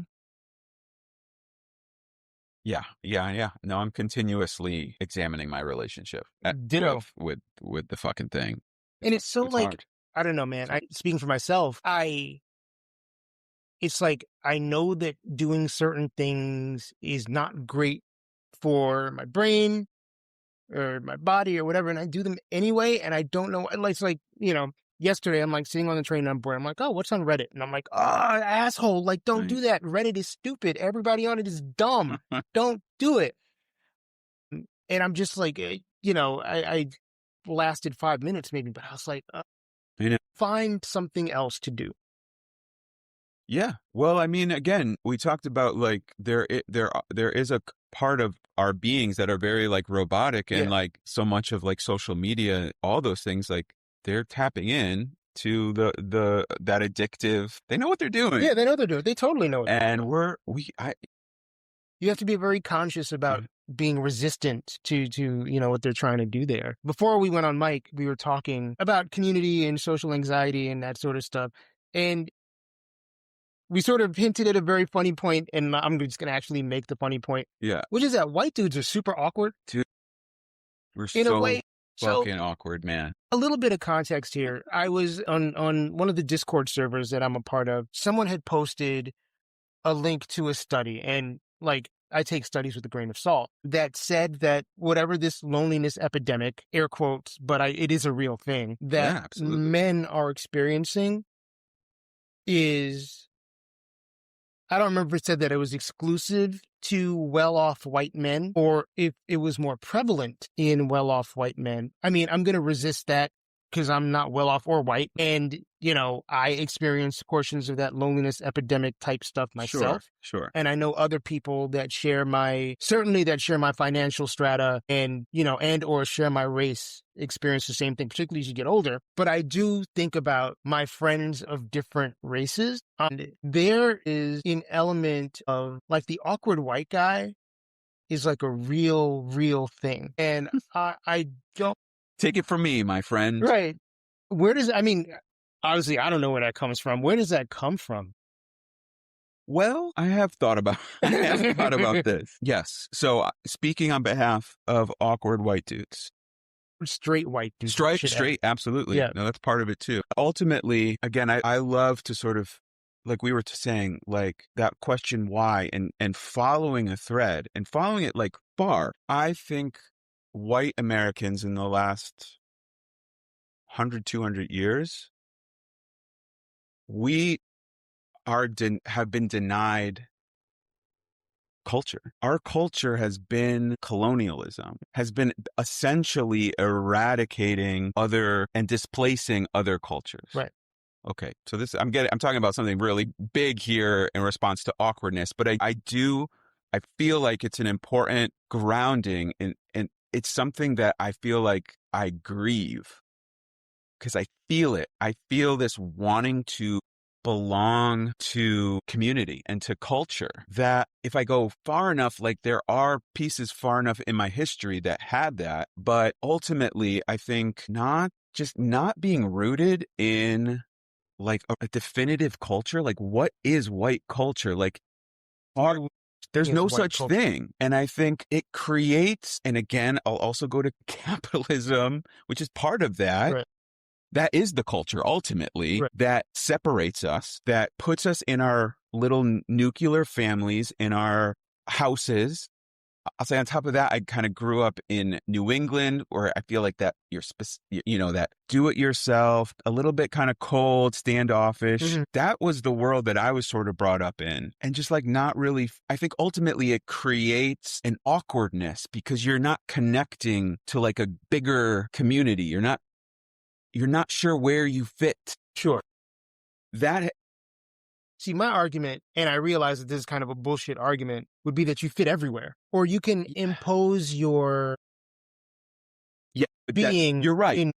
Yeah. No, I'm continuously examining my relationship with the fucking thing. And it's so like, hard. I don't know, man. Speaking for myself, it's like, I know that doing certain things is not great for my brain or my body or whatever. And I do them anyway. And I don't know. It's like, yesterday, I'm like sitting on the train and I'm bored. I'm like, oh, what's on Reddit? And I'm like, oh, asshole. Like, don't do that. Reddit is stupid. Everybody on it is dumb. Don't do it. And I'm just like, I lasted 5 minutes maybe, but I was like, find something else to do. Yeah. Well, I mean, again, we talked about like there is a part of our beings that are very like robotic, and like so much of like social media, all those things, like they're tapping in to that addictive. They know what they're doing. Yeah, they know what they're doing. They totally know. And you have to be very conscious about being resistant to what they're trying to do there. Before we went on mic, we were talking about community and social anxiety and that sort of stuff. And we sort of hinted at a very funny point, and I'm just going to actually make the funny point. Yeah. Which is that white dudes are super awkward. Dude, we're in a way. Fucking awkward, man. A little bit of context here. I was on one of the Discord servers that I'm a part of. Someone had posted a link to a study, and like, I take studies with a grain of salt, that said that whatever this loneliness epidemic, air quotes, but it is a real thing, that men are experiencing is, I don't remember if it said that it was exclusive to well-off white men or if it was more prevalent in well-off white men. I mean, I'm going to resist that because I'm not well-off or white. And, I experience portions of that loneliness epidemic type stuff myself. Sure. And I know other people that share my financial strata and, and or share my race experience the same thing, particularly as you get older. But I do think about my friends of different races. And there is an element of like the awkward white guy is like a real thing. And I don't. Take it from me, my friend. Right. Obviously, I don't know where that comes from. Where does that come from? Well, I have thought about this. Yes. So speaking on behalf of awkward white dudes. Straight white dudes. Straight, absolutely. Yeah. No, that's part of it too. Ultimately, again, I love to sort of, like we were saying, like that question why, and following a thread and following it like far. I think white Americans in the last 100, 200 years, we have been denied culture. Our culture has been colonialism, has been essentially eradicating other and displacing other cultures. Right. Okay. So I'm talking about something really big here in response to awkwardness, but I do I feel like it's an important grounding, and it's something that I feel like I grieve because I feel it. I feel this wanting to belong to community and to culture, that if I go far enough, like there are pieces far enough in my history that had that, but ultimately I think not being rooted in like a definitive culture. Like, what is white culture? Like, there's Is no white such culture. thing. And I think it creates, and again, I'll also go to capitalism, which is part of that. Right. That is the culture ultimately Right. that separates us, that puts us in our little nuclear families, in our houses. I'll say on top of that, I kind of grew up in New England where I feel like that that do it yourself, a little bit kind of cold, standoffish. Mm-hmm. That was the world that I was sort of brought up in. And just like not really, I think ultimately it creates an awkwardness because you're not connecting to like a bigger community. You're not sure where you fit. Sure. That See, my argument, and I realize that this is kind of a bullshit argument, would be that you fit everywhere, or you can impose your yeah, being. you're right. In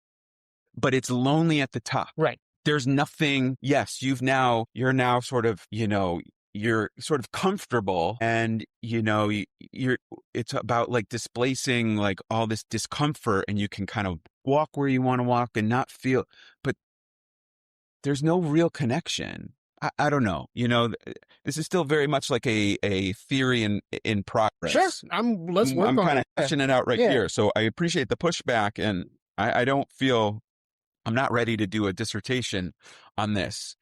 But it's lonely at the top. right. There's nothing. Yes, you're now sort of, you're sort of comfortable, and it's about like displacing like all this discomfort, and you can kind of walk where you want to walk and not feel, but there's no real connection. I don't know. This is still very much like a theory in progress. Sure. Let's work I'm on kind it. of hashing it out right Yeah. here. So I appreciate the pushback, and I don't feel I'm not ready to do a dissertation on this,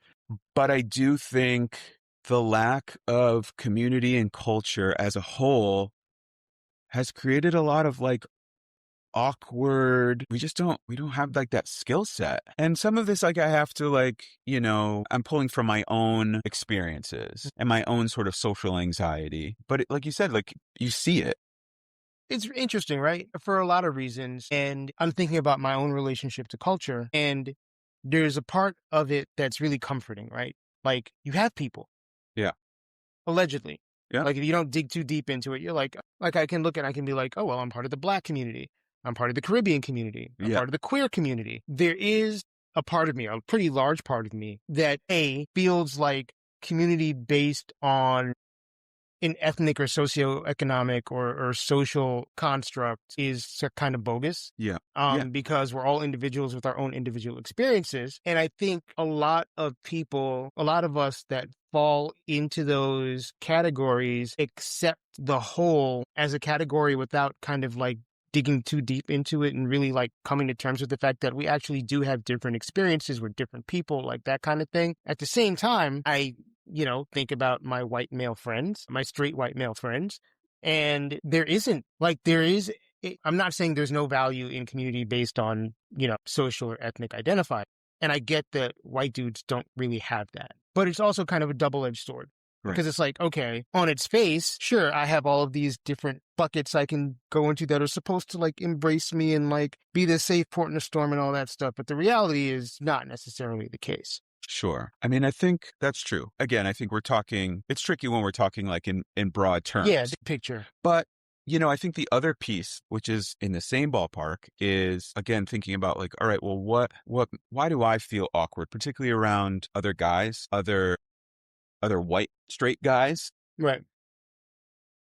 but I do think the lack of community and culture as a whole has created a lot of like awkward, we don't have like that skill set. And some of this, like, I have to like, I'm pulling from my own experiences and my own sort of social anxiety. But like you said, like you see it. It's interesting, right? For a lot of reasons. And I'm thinking about my own relationship to culture. And there's a part of it that's really comforting, right? Like you have people. Yeah. Allegedly. Yeah. Like if you don't dig too deep into it, you're like I can look and I can be like, oh, well, I'm part of the Black community. I'm part of the Caribbean community. I'm Yeah. part of the queer community. There is a part of me, a pretty large part of me, that feels like community based on an ethnic or socioeconomic or social construct is kind of bogus. Yeah. Because we're all individuals with our own individual experiences. And I think a lot of us that fall into those categories accept the whole as a category without kind of like digging too deep into it and really like coming to terms with the fact that we actually do have different experiences with different people, like that kind of thing. At the same time, I think about my white male friends, my straight white male friends, and there is, I'm not saying there's no value in community based on, social or ethnic identify. And I get that white dudes don't really have that, but it's also kind of a double-edged sword. Right. Because it's like, okay, on its face, sure, I have all of these different buckets I can go into that are supposed to like embrace me and like be the safe port in a storm and all that stuff. But the reality is not necessarily the case. Sure. I mean, I think that's true. Again, I think it's tricky when we're talking like in broad terms. Yeah, the picture. But, I think the other piece, which is in the same ballpark, is again, thinking about like, all right, well, why do I feel awkward, particularly around other guys, other white straight guys? Right.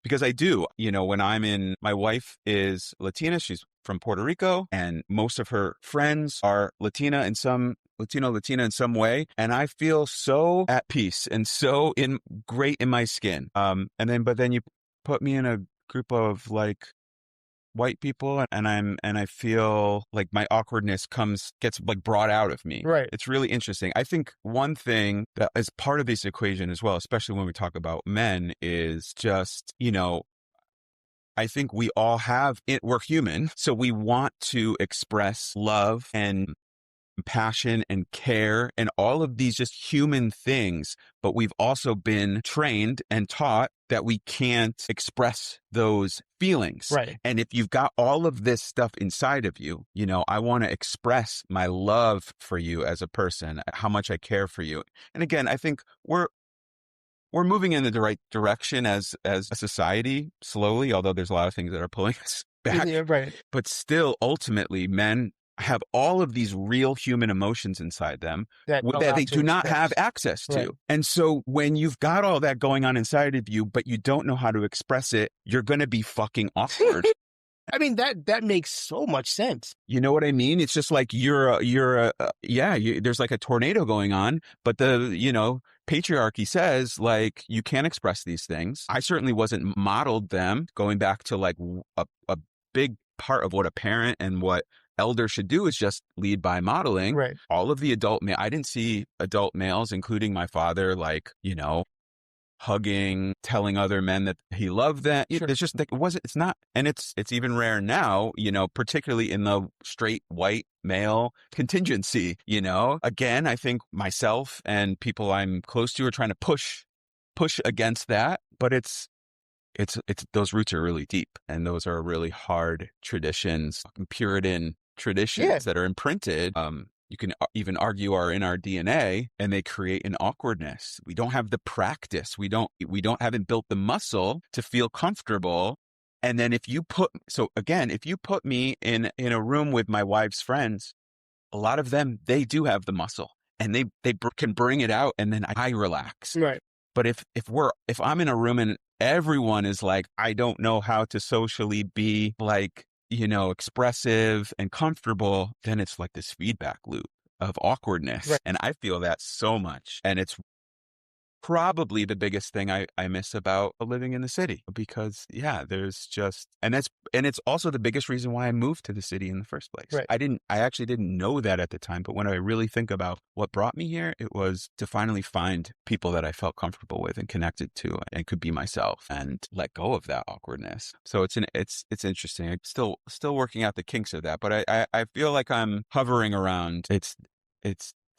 Because I do, when my wife is Latina, she's from Puerto Rico, and most of her friends are Latina in some way. And I feel so at peace and so great in my skin. But then you put me in a group of like white people, and I feel like my awkwardness gets like brought out of me. Right. It's really interesting. I think one thing that is part of this equation as well, especially when we talk about men, is just, I think we all we're human. So we want to express love and passion and care and all of these just human things. But we've also been trained and taught that we can't express those feelings. Right. And if you've got all of this stuff inside of you, I want to express my love for you as a person, how much I care for you. And again, I think we're moving in the right direction as a society slowly, although there's a lot of things that are pulling us back. Yeah, right. But still, ultimately, men have all of these real human emotions inside them that they do not have access to. Right. And so when you've got all that going on inside of you, but you don't know how to express it, you're going to be fucking awkward. I mean, that makes so much sense. You know what I mean? It's just like there's like a tornado going on, but patriarchy says like, you can't express these things. I certainly wasn't modeled them, going back to like a big part of what a parent and what elders should do is just lead by modeling. Right. All of the I didn't see adult males, including my father, like, hugging, telling other men that he loved them. Sure. It's just like, it's not, and it's even rare now, particularly in the straight white male contingency, Again, I think myself and people I'm close to are trying to push against that, but it's those roots are really deep, and those are really hard traditions, Puritan traditions that are imprinted. You can even argue are in our DNA, and they create an awkwardness. We don't have the practice. We haven't built the muscle to feel comfortable. And then if you put me in a room with my wife's friends, a lot of them, they do have the muscle, and they can bring it out, and then I relax. Right. But if I'm in a room and everyone is like, I don't know how to socially be like, expressive and comfortable, then it's like this feedback loop of awkwardness. Right. And I feel that so much. And it's probably the biggest thing I miss about living in the city, because there's just, and it's also the biggest reason why I moved to the city in the first place. Right. I actually didn't know that at the time, but when I really think about what brought me here, it was to finally find people that I felt comfortable with and connected to and could be myself and let go of that awkwardness. So it's interesting. I'm still working out the kinks of that, but I feel like I'm hovering around it's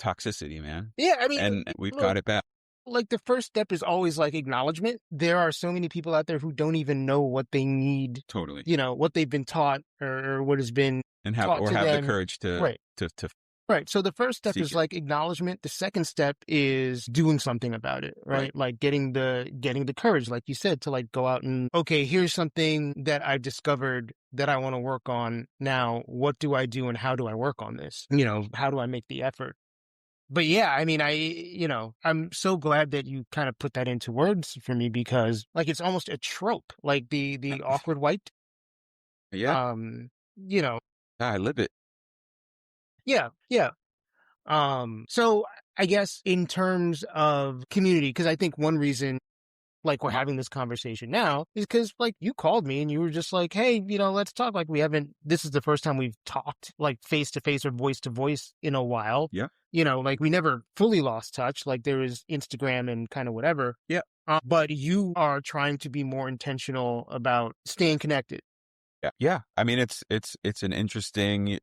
toxicity, man. Yeah, I mean, and we've got it back. Like, the first step is always like acknowledgement. There are so many people out there who don't even know what they need. Totally. What they've been taught or what has been taught to them. The courage to right. Right. So the first step is like acknowledgement. The second step is doing something about it, right? Like getting the courage, like you said, to like go out and, okay, here's something that I've discovered that I want to work on. Now, what do I do and how do I work on this? How do I make the effort? But yeah, I mean, I'm so glad that you kind of put that into words for me, because like, it's almost a trope, like the awkward white. Yeah. I live it. Yeah. Yeah. So I guess in terms of community, because I think one reason like we're having this conversation now is because like you called me and you were just like, hey, let's talk. Like, this is the first time we've talked like face to face or voice to voice in a while. Yeah. Like we never fully lost touch. Like there is Instagram and kind of whatever. Yeah. But you are trying to be more intentional about staying connected. Yeah. Yeah. I mean, it's an interesting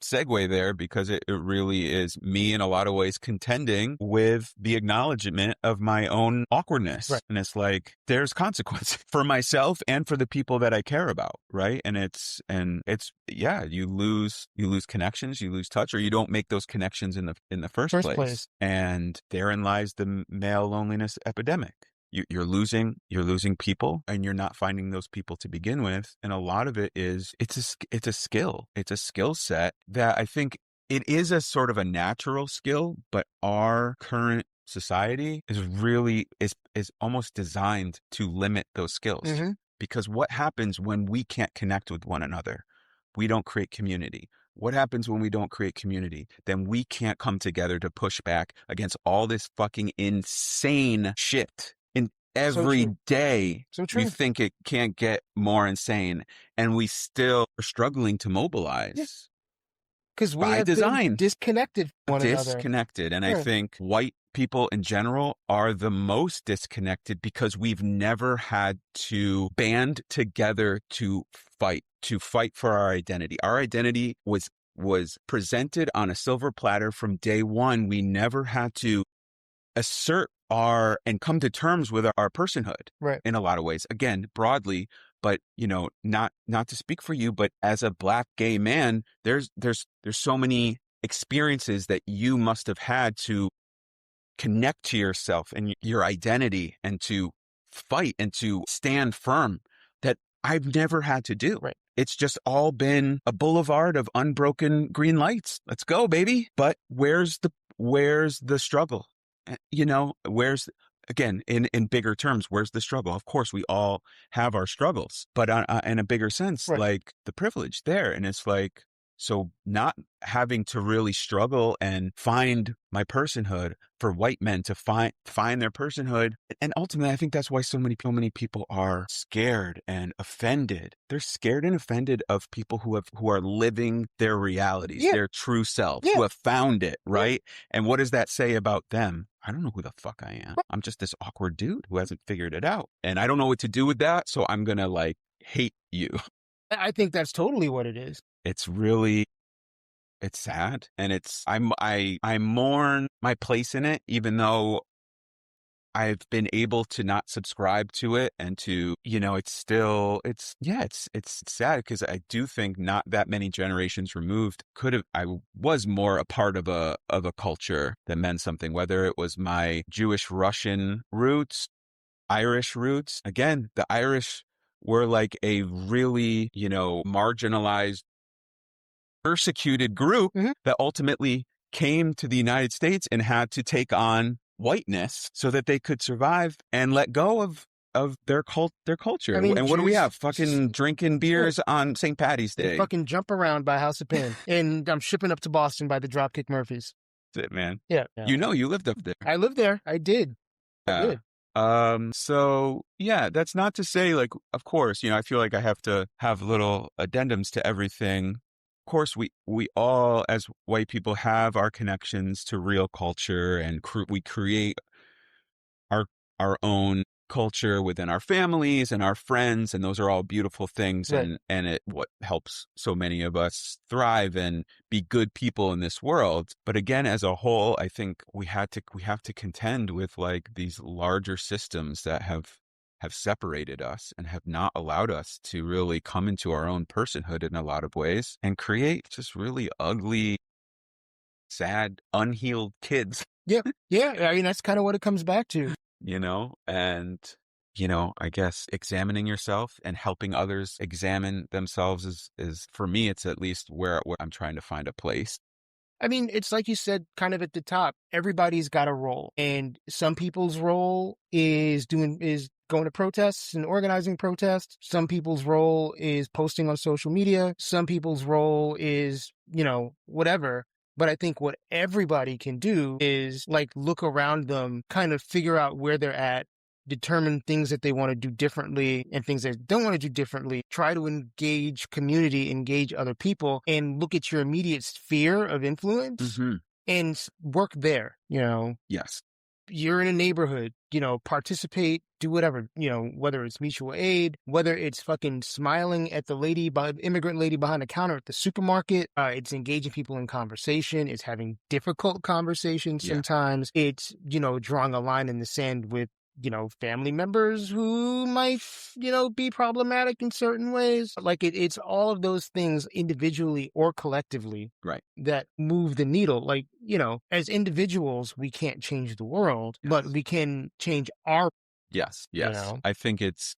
segue there, because it really is me in a lot of ways contending with the acknowledgement of my own awkwardness. Right. And it's like, there's consequences for myself and for the people that I care about. Right. And you lose connections, you lose touch, or you don't make those connections in the first place. And therein lies the male loneliness epidemic. You're losing people, and you're not finding those people to begin with. And a lot of it is, it's a skill. It's a skill set that I think it is a sort of a natural skill, but our current society is almost designed to limit those skills. Mm-hmm. Because what happens when we can't connect with one another? We don't create community. What happens when we don't create community? Then we can't come together to push back against all this fucking insane shit. Every day, we think it can't get more insane, and we still are struggling to mobilize. Because we have been disconnected from one another. And I think white people in general are the most disconnected, because we've never had to band together to fight for our identity. Our identity was presented on a silver platter from day one. We never had to assert and come to terms with our personhood, right, in a lot of ways. Again, broadly, but not to speak for you, but as a Black gay man, there's so many experiences that you must have had to connect to yourself and your identity and to fight and to stand firm that I've never had to do. Right. It's just all been a boulevard of unbroken green lights. Let's go, baby. But where's the struggle? You know, again, in bigger terms, where's the struggle? Of course, we all have our struggles, but in a bigger sense, Right. like the privilege there. And it's like, so not having to really struggle and find my personhood for white men to find their personhood. And ultimately, I think that's why so many people are scared and offended. They're scared and offended of people who are living their realities, their true selves, who have found it, right? And what does that say about them? I don't know who the fuck I am. I'm just this awkward dude who hasn't figured it out. And I don't know what to do with that. So I'm going to like hate you. I think that's totally what it is. It's sad. And I mourn my place in it, even though I've been able to not subscribe to it and to, you know, it's sad because I do think not that many generations removed I was more a part of a culture that meant something, whether it was my Jewish Russian roots, Irish roots. Again, the Irish were like a really, you know, marginalized, persecuted group that ultimately came to the United States and had to take on whiteness so that they could survive and let go of their culture. I mean, and what do we Jews have? Fucking drinking beers on St. Patty's Day. They fucking jump around by House of Pain. And I'm shipping up to Boston by the Dropkick Murphys. That's it, man. Yeah. You know, you lived up there. I lived there. I did. I did. So yeah, that's not to say like, of course, you know, I feel like I have to have little addendums to everything. Of course, we all as white people have our connections to real culture and we create our own culture within our families and our friends, and those are all beautiful things. Right. And it what helps so many of us thrive and be good people in this world. But again, as a whole, I think we have to contend with like these larger systems that have separated us and have not allowed us to really come into our own personhood in a lot of ways and create just really ugly, sad, unhealed kids. Yeah. I mean, that's kind of what it comes back to. You know, and, you know, I guess examining yourself and helping others examine themselves is for me, it's at least where I'm trying to find a place. I mean, it's like you said, kind of at the top, everybody's got a role, and some people's role is going to protests and organizing protests. Some people's role is posting on social media. Some people's role is, you know, whatever. But I think what everybody can do is like look around them, kind of figure out where they're at, determine things that they want to do differently and things they don't want to do differently, try to engage community, engage other people, and look at your immediate sphere of influence and work there, you know? Yes. You're in a neighborhood, you know, participate, do whatever, you know, whether it's mutual aid, whether it's fucking smiling at the immigrant lady behind the counter at the supermarket. It's engaging people in conversation. It's having difficult conversations sometimes. It's, you know, drawing a line in the sand with, you know, family members who might, you know, be problematic in certain ways. Like it's all of those things individually or collectively that move the needle. Like, you know, as individuals, we can't change the world, but we can change our. Yes. You know? I think it's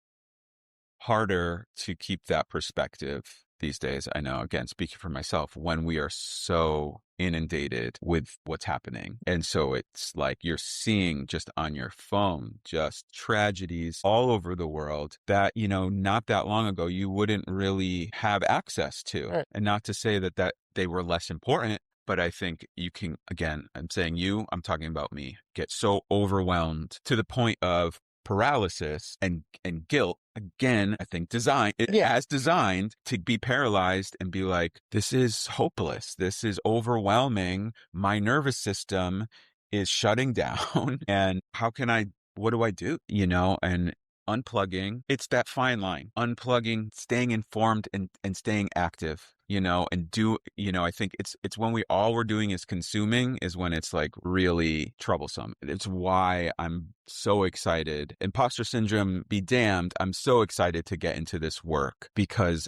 harder to keep that perspective these days. I know, again, speaking for myself, when we are so inundated with what's happening. And so it's like you're seeing just on your phone, just tragedies all over the world that, you know, not that long ago, you wouldn't really have access to. Right. And not to say that they were less important, but I think you can, again, I'm saying I'm talking about me, get so overwhelmed to the point of paralysis and guilt. Again, I think as designed to be paralyzed and be like, this is hopeless. This is overwhelming. My nervous system is shutting down. And what do I do? You know, and unplugging, it's that fine line, unplugging, staying informed and staying active, you know, and I think it's when all we're doing is consuming is when it's like really troublesome. It's why I'm so excited. Imposter syndrome be damned. I'm so excited to get into this work because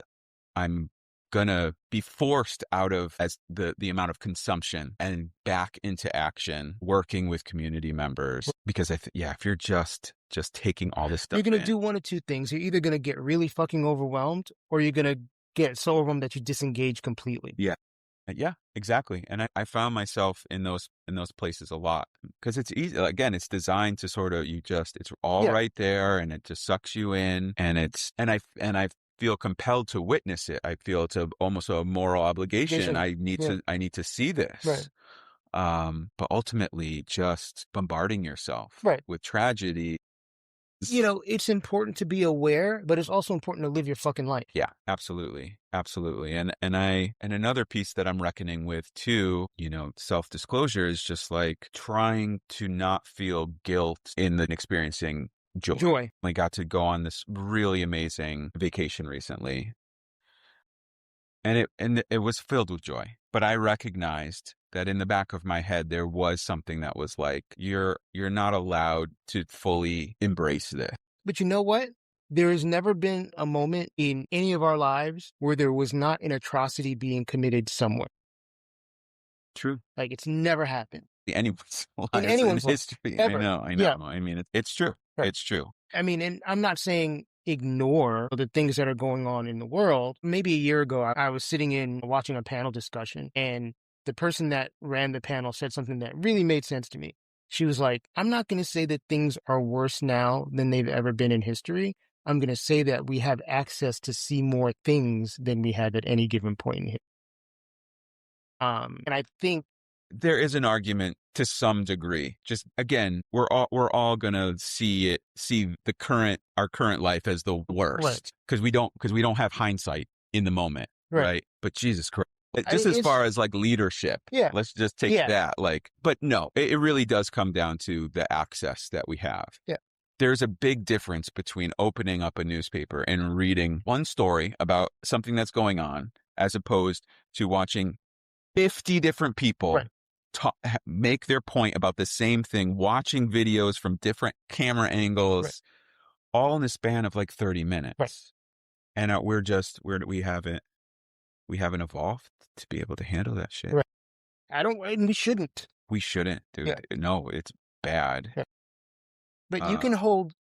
I'm gonna be forced out of as the amount of consumption and back into action, working with community members. Because if you're just taking all this stuff, you're going to do one of two things. You're either going to get really fucking overwhelmed, or you're going to get so overwhelmed that you disengage completely. Yeah, exactly. And I found myself in those places a lot, because it's easy. Again, it's designed to sort of, it's all right there, and it just sucks you in, and I feel compelled to witness it. I feel it's almost a moral obligation. I need to see this. Right. But ultimately, just bombarding yourself with tragedy. It's important to be aware, but it's also important to live your fucking life. Yeah, absolutely. Absolutely. And another piece that I'm reckoning with too, self-disclosure, is just like trying to not feel guilt in the experiencing joy. I got to go on this really amazing vacation recently, and it was filled with joy. But I recognized that in the back of my head, there was something that was like, you're not allowed to fully embrace this. But you know what? There has never been a moment in any of our lives where there was not an atrocity being committed somewhere. True. Like, it's never happened. Anyone's lives in anyone's in history. Ever. I know. Yeah. I mean, it's true. Right. It's true. I mean, and I'm not saying ignore the things that are going on in the world. Maybe a year ago, I was sitting in watching a panel discussion, and the person that ran the panel said something that really made sense to me. She was like, I'm not going to say that things are worse now than they've ever been in history. I'm going to say that we have access to see more things than we had at any given point in history. And I think there is an argument to some degree. Just again, we're all gonna see our current life as the worst, because we don't have hindsight in the moment, right? But Jesus Christ. Just as far as like leadership, let's just take that. But no, it really does come down to the access that we have. Yeah. There's a big difference between opening up a newspaper and reading one story about something that's going on, as opposed to watching 50 different people make their point about the same thing, watching videos from different camera angles, all in the span of like 30 minutes. And we haven't evolved to be able to handle that shit. We shouldn't. We shouldn't, dude. No, it's bad. But you can hold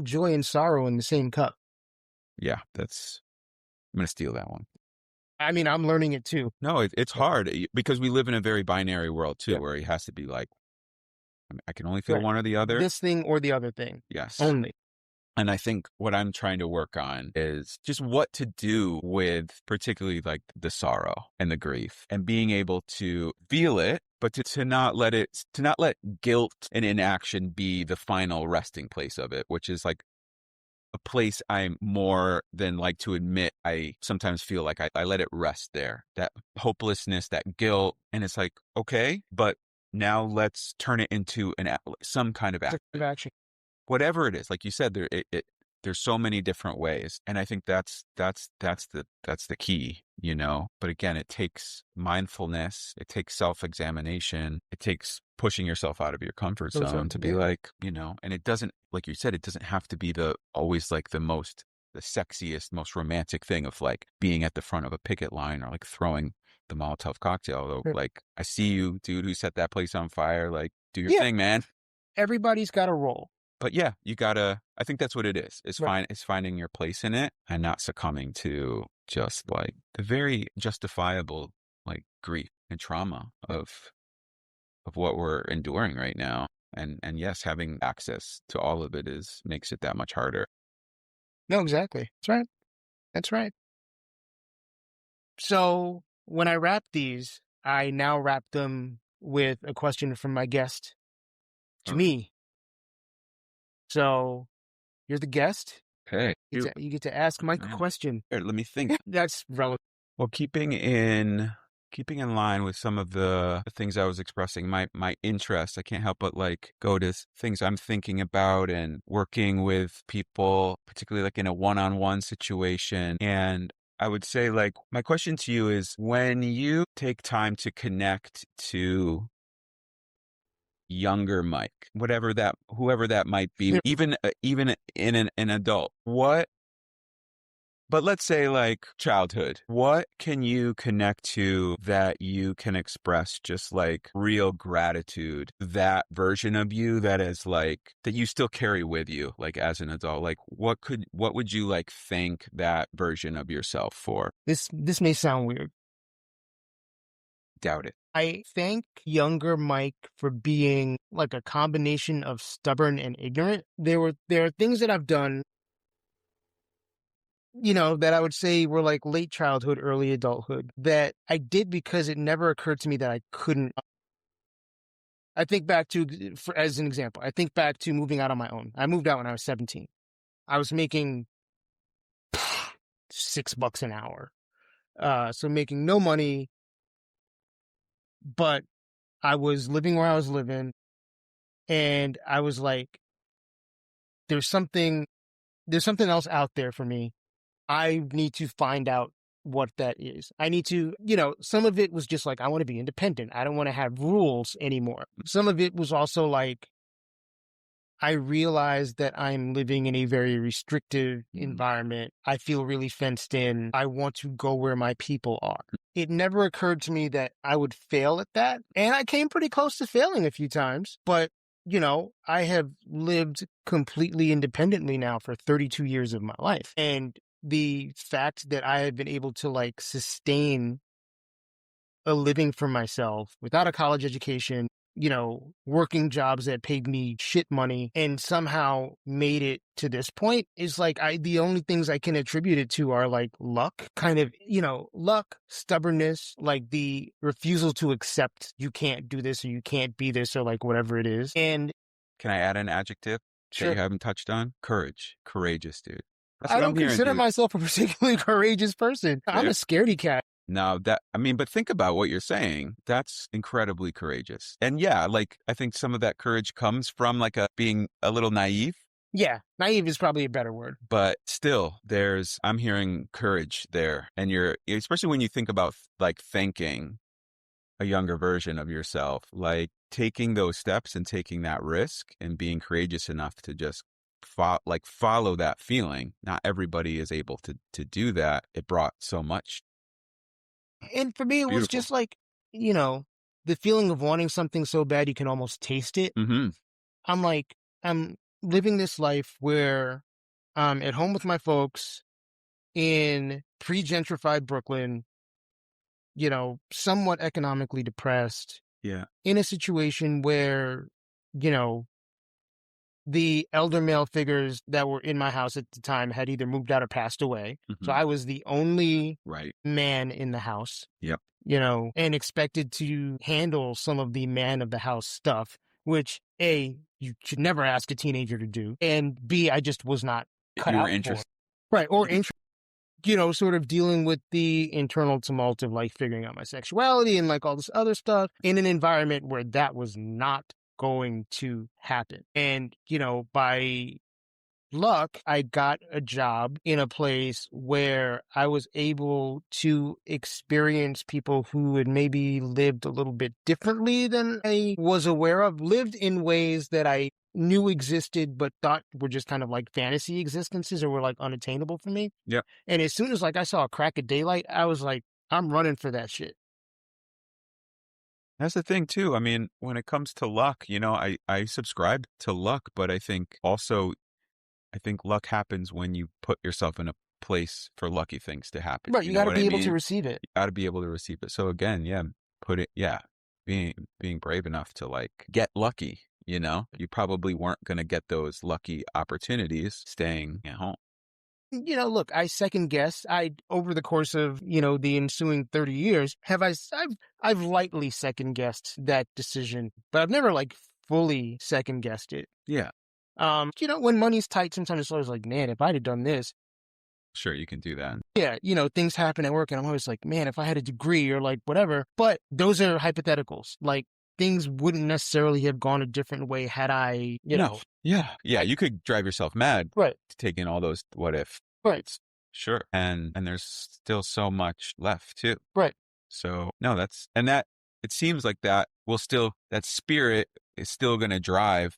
joy and sorrow in the same cup. Yeah, I'm going to steal that one. I mean, I'm learning it too. No, it's hard, because we live in a very binary world too, where it has to be like, I can only feel one or the other. This thing or the other thing. Yes. Only. And I think what I'm trying to work on is just what to do with particularly like the sorrow and the grief, and being able to feel it, but to not let guilt and inaction be the final resting place of it, which is like a place I'm more than like to admit. I sometimes feel like I let it rest there, that hopelessness, that guilt. And it's like, okay, but now let's turn it into some kind of action. Whatever it is, like you said, there's so many different ways, and I think that's the key, But again, it takes mindfulness, it takes self-examination, it takes pushing yourself out of your comfort zone to be like, and it doesn't, like you said, it doesn't have to be always like the sexiest, most romantic thing of like being at the front of a picket line or like throwing the Molotov cocktail. Although, like, I see you, dude, who set that place on fire. Like, do your thing, man. Everybody's got a role. But yeah, I think that's what it is. It's finding your place in it and not succumbing to just like the very justifiable like grief and trauma of what we're enduring right now. And yes, having access to all of it makes it that much harder. No, exactly. That's right. So when I wrap these, I now wrap them with a question from my guest to me. So, you're the guest. Okay. You get to ask Mike a question. Here, let me think. That's relevant. Well, keeping in line with some of the things I was expressing, my interest, I can't help but like go to things I'm thinking about and working with people, particularly like in a one-on-one situation. And I would say, like, my question to you is, when you take time to connect to younger Mike, whoever that might be, even in an adult, what But let's say like childhood. What can you connect to that you can express just like real gratitude? That version of you that is like that you still carry with you, like as an adult. Like what would you like thank that version of yourself for? This may sound weird. Doubt it. I thank younger Mike for being like a combination of stubborn and ignorant. There are things that I've done, that I would say were like late childhood, early adulthood that I did because it never occurred to me that I couldn't. I think back to, as an example, I think back to moving out on my own. I moved out when I was 17. I was making $6 an hour. So making no money, but I was living where I was living. And I was like, there's something else out there for me. I need to find out what that is. I need to, some of it was just like, I want to be independent. I don't want to have rules anymore. Some of it was also like, I realized that I'm living in a very restrictive environment. I feel really fenced in. I want to go where my people are. It never occurred to me that I would fail at that. And I came pretty close to failing a few times, but I have lived completely independently now for 32 years of my life. And the fact that I have been able to like sustain a living for myself without a college education, working jobs that paid me shit money and somehow made it to this point is like, the only things I can attribute it to are like luck, kind of, luck, stubbornness, like the refusal to accept you can't do this or you can't be this or like whatever it is. And can I add an adjective that you haven't touched on? Courage. Courageous, dude. That's I what don't I'm hearing, consider dude. myself a particularly courageous person. I'm a scaredy cat. No, but think about what you're saying. That's incredibly courageous. And yeah, like I think some of that courage comes from like being a little naive. Yeah, naive is probably a better word. But still, I'm hearing courage there. And especially when you think about like thanking a younger version of yourself, like taking those steps and taking that risk and being courageous enough to just follow that feeling. Not everybody is able to do that. It brought so much. And for me, it was just like, the feeling of wanting something so bad you can almost taste it. Mm-hmm. I'm living this life where I'm at home with my folks in pre-gentrified Brooklyn, somewhat economically depressed. Yeah. In a situation where, the elder male figures that were in my house at the time had either moved out or passed away. Mm-hmm. So I was the only man in the house. Yep. And expected to handle some of the man of the house stuff, which A, you should never ask a teenager to do. And B, I just was not cut out for it. Right. Or sort of dealing with the internal tumult of like figuring out my sexuality and like all this other stuff in an environment where that was not going to happen. And, by luck, I got a job in a place where I was able to experience people who had maybe lived a little bit differently than I was aware of, lived in ways that I knew existed, but thought were just kind of like fantasy existences or were like unattainable for me. Yeah. And as soon as like I saw a crack of daylight, I was like, I'm running for that shit. That's the thing too. I mean, when it comes to luck, I subscribe to luck, but I think luck happens when you put yourself in a place for lucky things to happen. Right. You got to be able to receive it. You got to be able to receive it. So again, being brave enough to like get lucky, you probably weren't going to get those lucky opportunities staying at home. Look, I second guessed. Over the course of, the ensuing 30 years, I've lightly second guessed that decision, but I've never like fully second guessed it. Yeah. When money's tight, sometimes it's always like, man, if I'd have done this. Sure, you can do that. Yeah, things happen at work and I'm always like, man, if I had a degree or like whatever. But those are hypotheticals. Like things wouldn't necessarily have gone a different way had I, No. Yeah. Yeah. You could drive yourself mad. Right. To take in all those what if. Right. Sure. And there's still so much left too. Right. So no, it seems like that spirit is still going to drive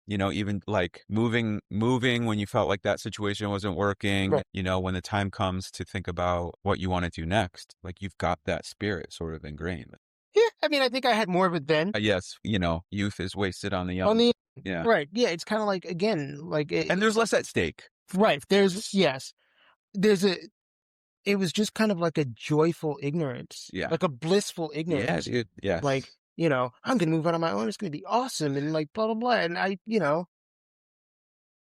even like moving when you felt like that situation wasn't working, Right. when the time comes to think about what you want to do next, like you've got that spirit sort of ingrained. Yeah, I mean, I think I had more of it then. Yes, youth is wasted on the young. On the Yeah. right, yeah, it's kind of like again, like And there's less at stake. right. There's a. It was just kind of like a joyful ignorance, Yeah. like a blissful Yeah, ignorance. dude. Yes. Like, I'm gonna move out on my own. It's gonna be awesome, and like blah blah blah. And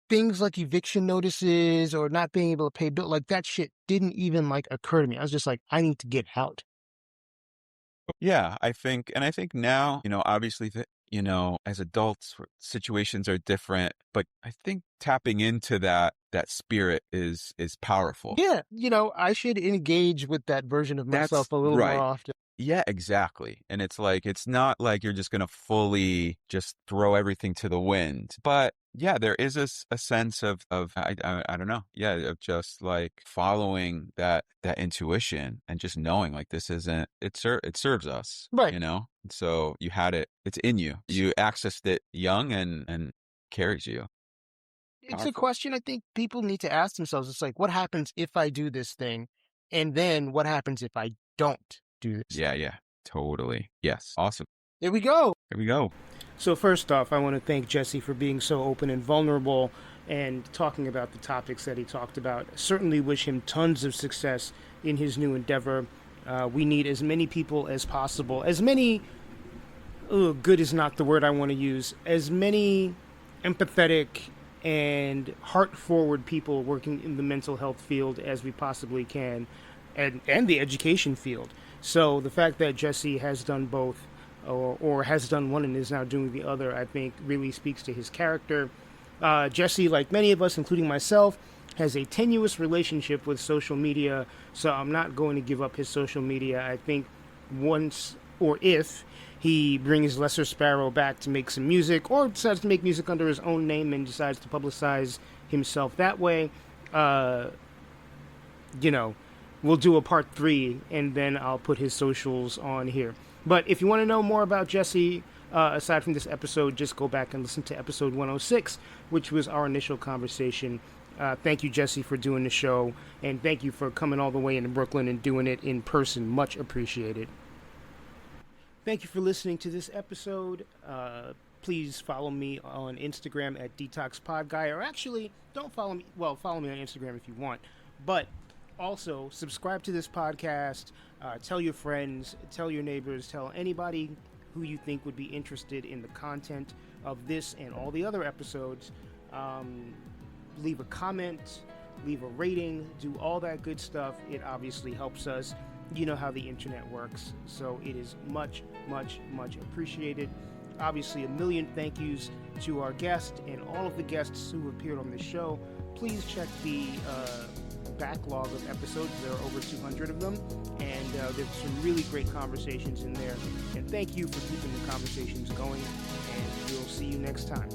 things like eviction notices or not being able to pay bill, like that shit didn't even like occur to me. I was just like, I need to get out. Yeah, I think now, obviously, as adults, situations are different, but I think tapping into that spirit is powerful. Yeah, I should engage with that version of myself That's a little more right. often. Yeah, exactly. And it's like, it's not like you're just going to fully just throw everything to the wind. But yeah, there is a sense of I don't know. Yeah, of just like following that intuition and just knowing like this isn't, it serves us, Right. So you had it, it's in you. You accessed it young and carries you. It's a Powerful. question I think people need to ask themselves. It's like, what happens if I do this thing? And then what happens if I don't do this? Yeah, totally. Yes. Awesome. There we go. Here we go. So first off, I want to thank Jesse for being so open and vulnerable and talking about the topics that he talked about. Certainly wish him tons of success in his new endeavor. We need as many people as possible. As many, good is not the word I want to use. As many empathetic and heart-forward people working in the mental health field as we possibly can, and the education field. So the fact that Jesse has done both, or has done one and is now doing the other, I think really speaks to his character. Jesse, like many of us, including myself, has a tenuous relationship with social media, so I'm not going to give up his social media. I think once, or if, he brings Lesser Sparrow back to make some music, or decides to make music under his own name and decides to publicize himself that way, we'll do a part 3, and then I'll put his socials on here. But if you want to know more about Jesse, aside from this episode, just go back and listen to episode 106, which was our initial conversation. Thank you, Jesse, for doing the show, and thank you for coming all the way into Brooklyn and doing it in person. Much appreciated. Thank you for listening to this episode. Please follow me on Instagram at DetoxPod, or actually, don't follow me. Well, follow me on Instagram if you want, but also subscribe to this podcast. Tell your friends, tell your neighbors, tell anybody who you think would be interested in the content of this and all the other episodes. Leave a comment, leave a rating, do all that good stuff. It obviously helps us. You know how the internet works, so it is much, much, much appreciated. Obviously, a million thank yous to our guest and all of the guests who appeared on the show. Please check the backlog of episodes. There are over 200 of them, and there's some really great conversations in there. And thank you for keeping the conversations going, and we'll see you next time.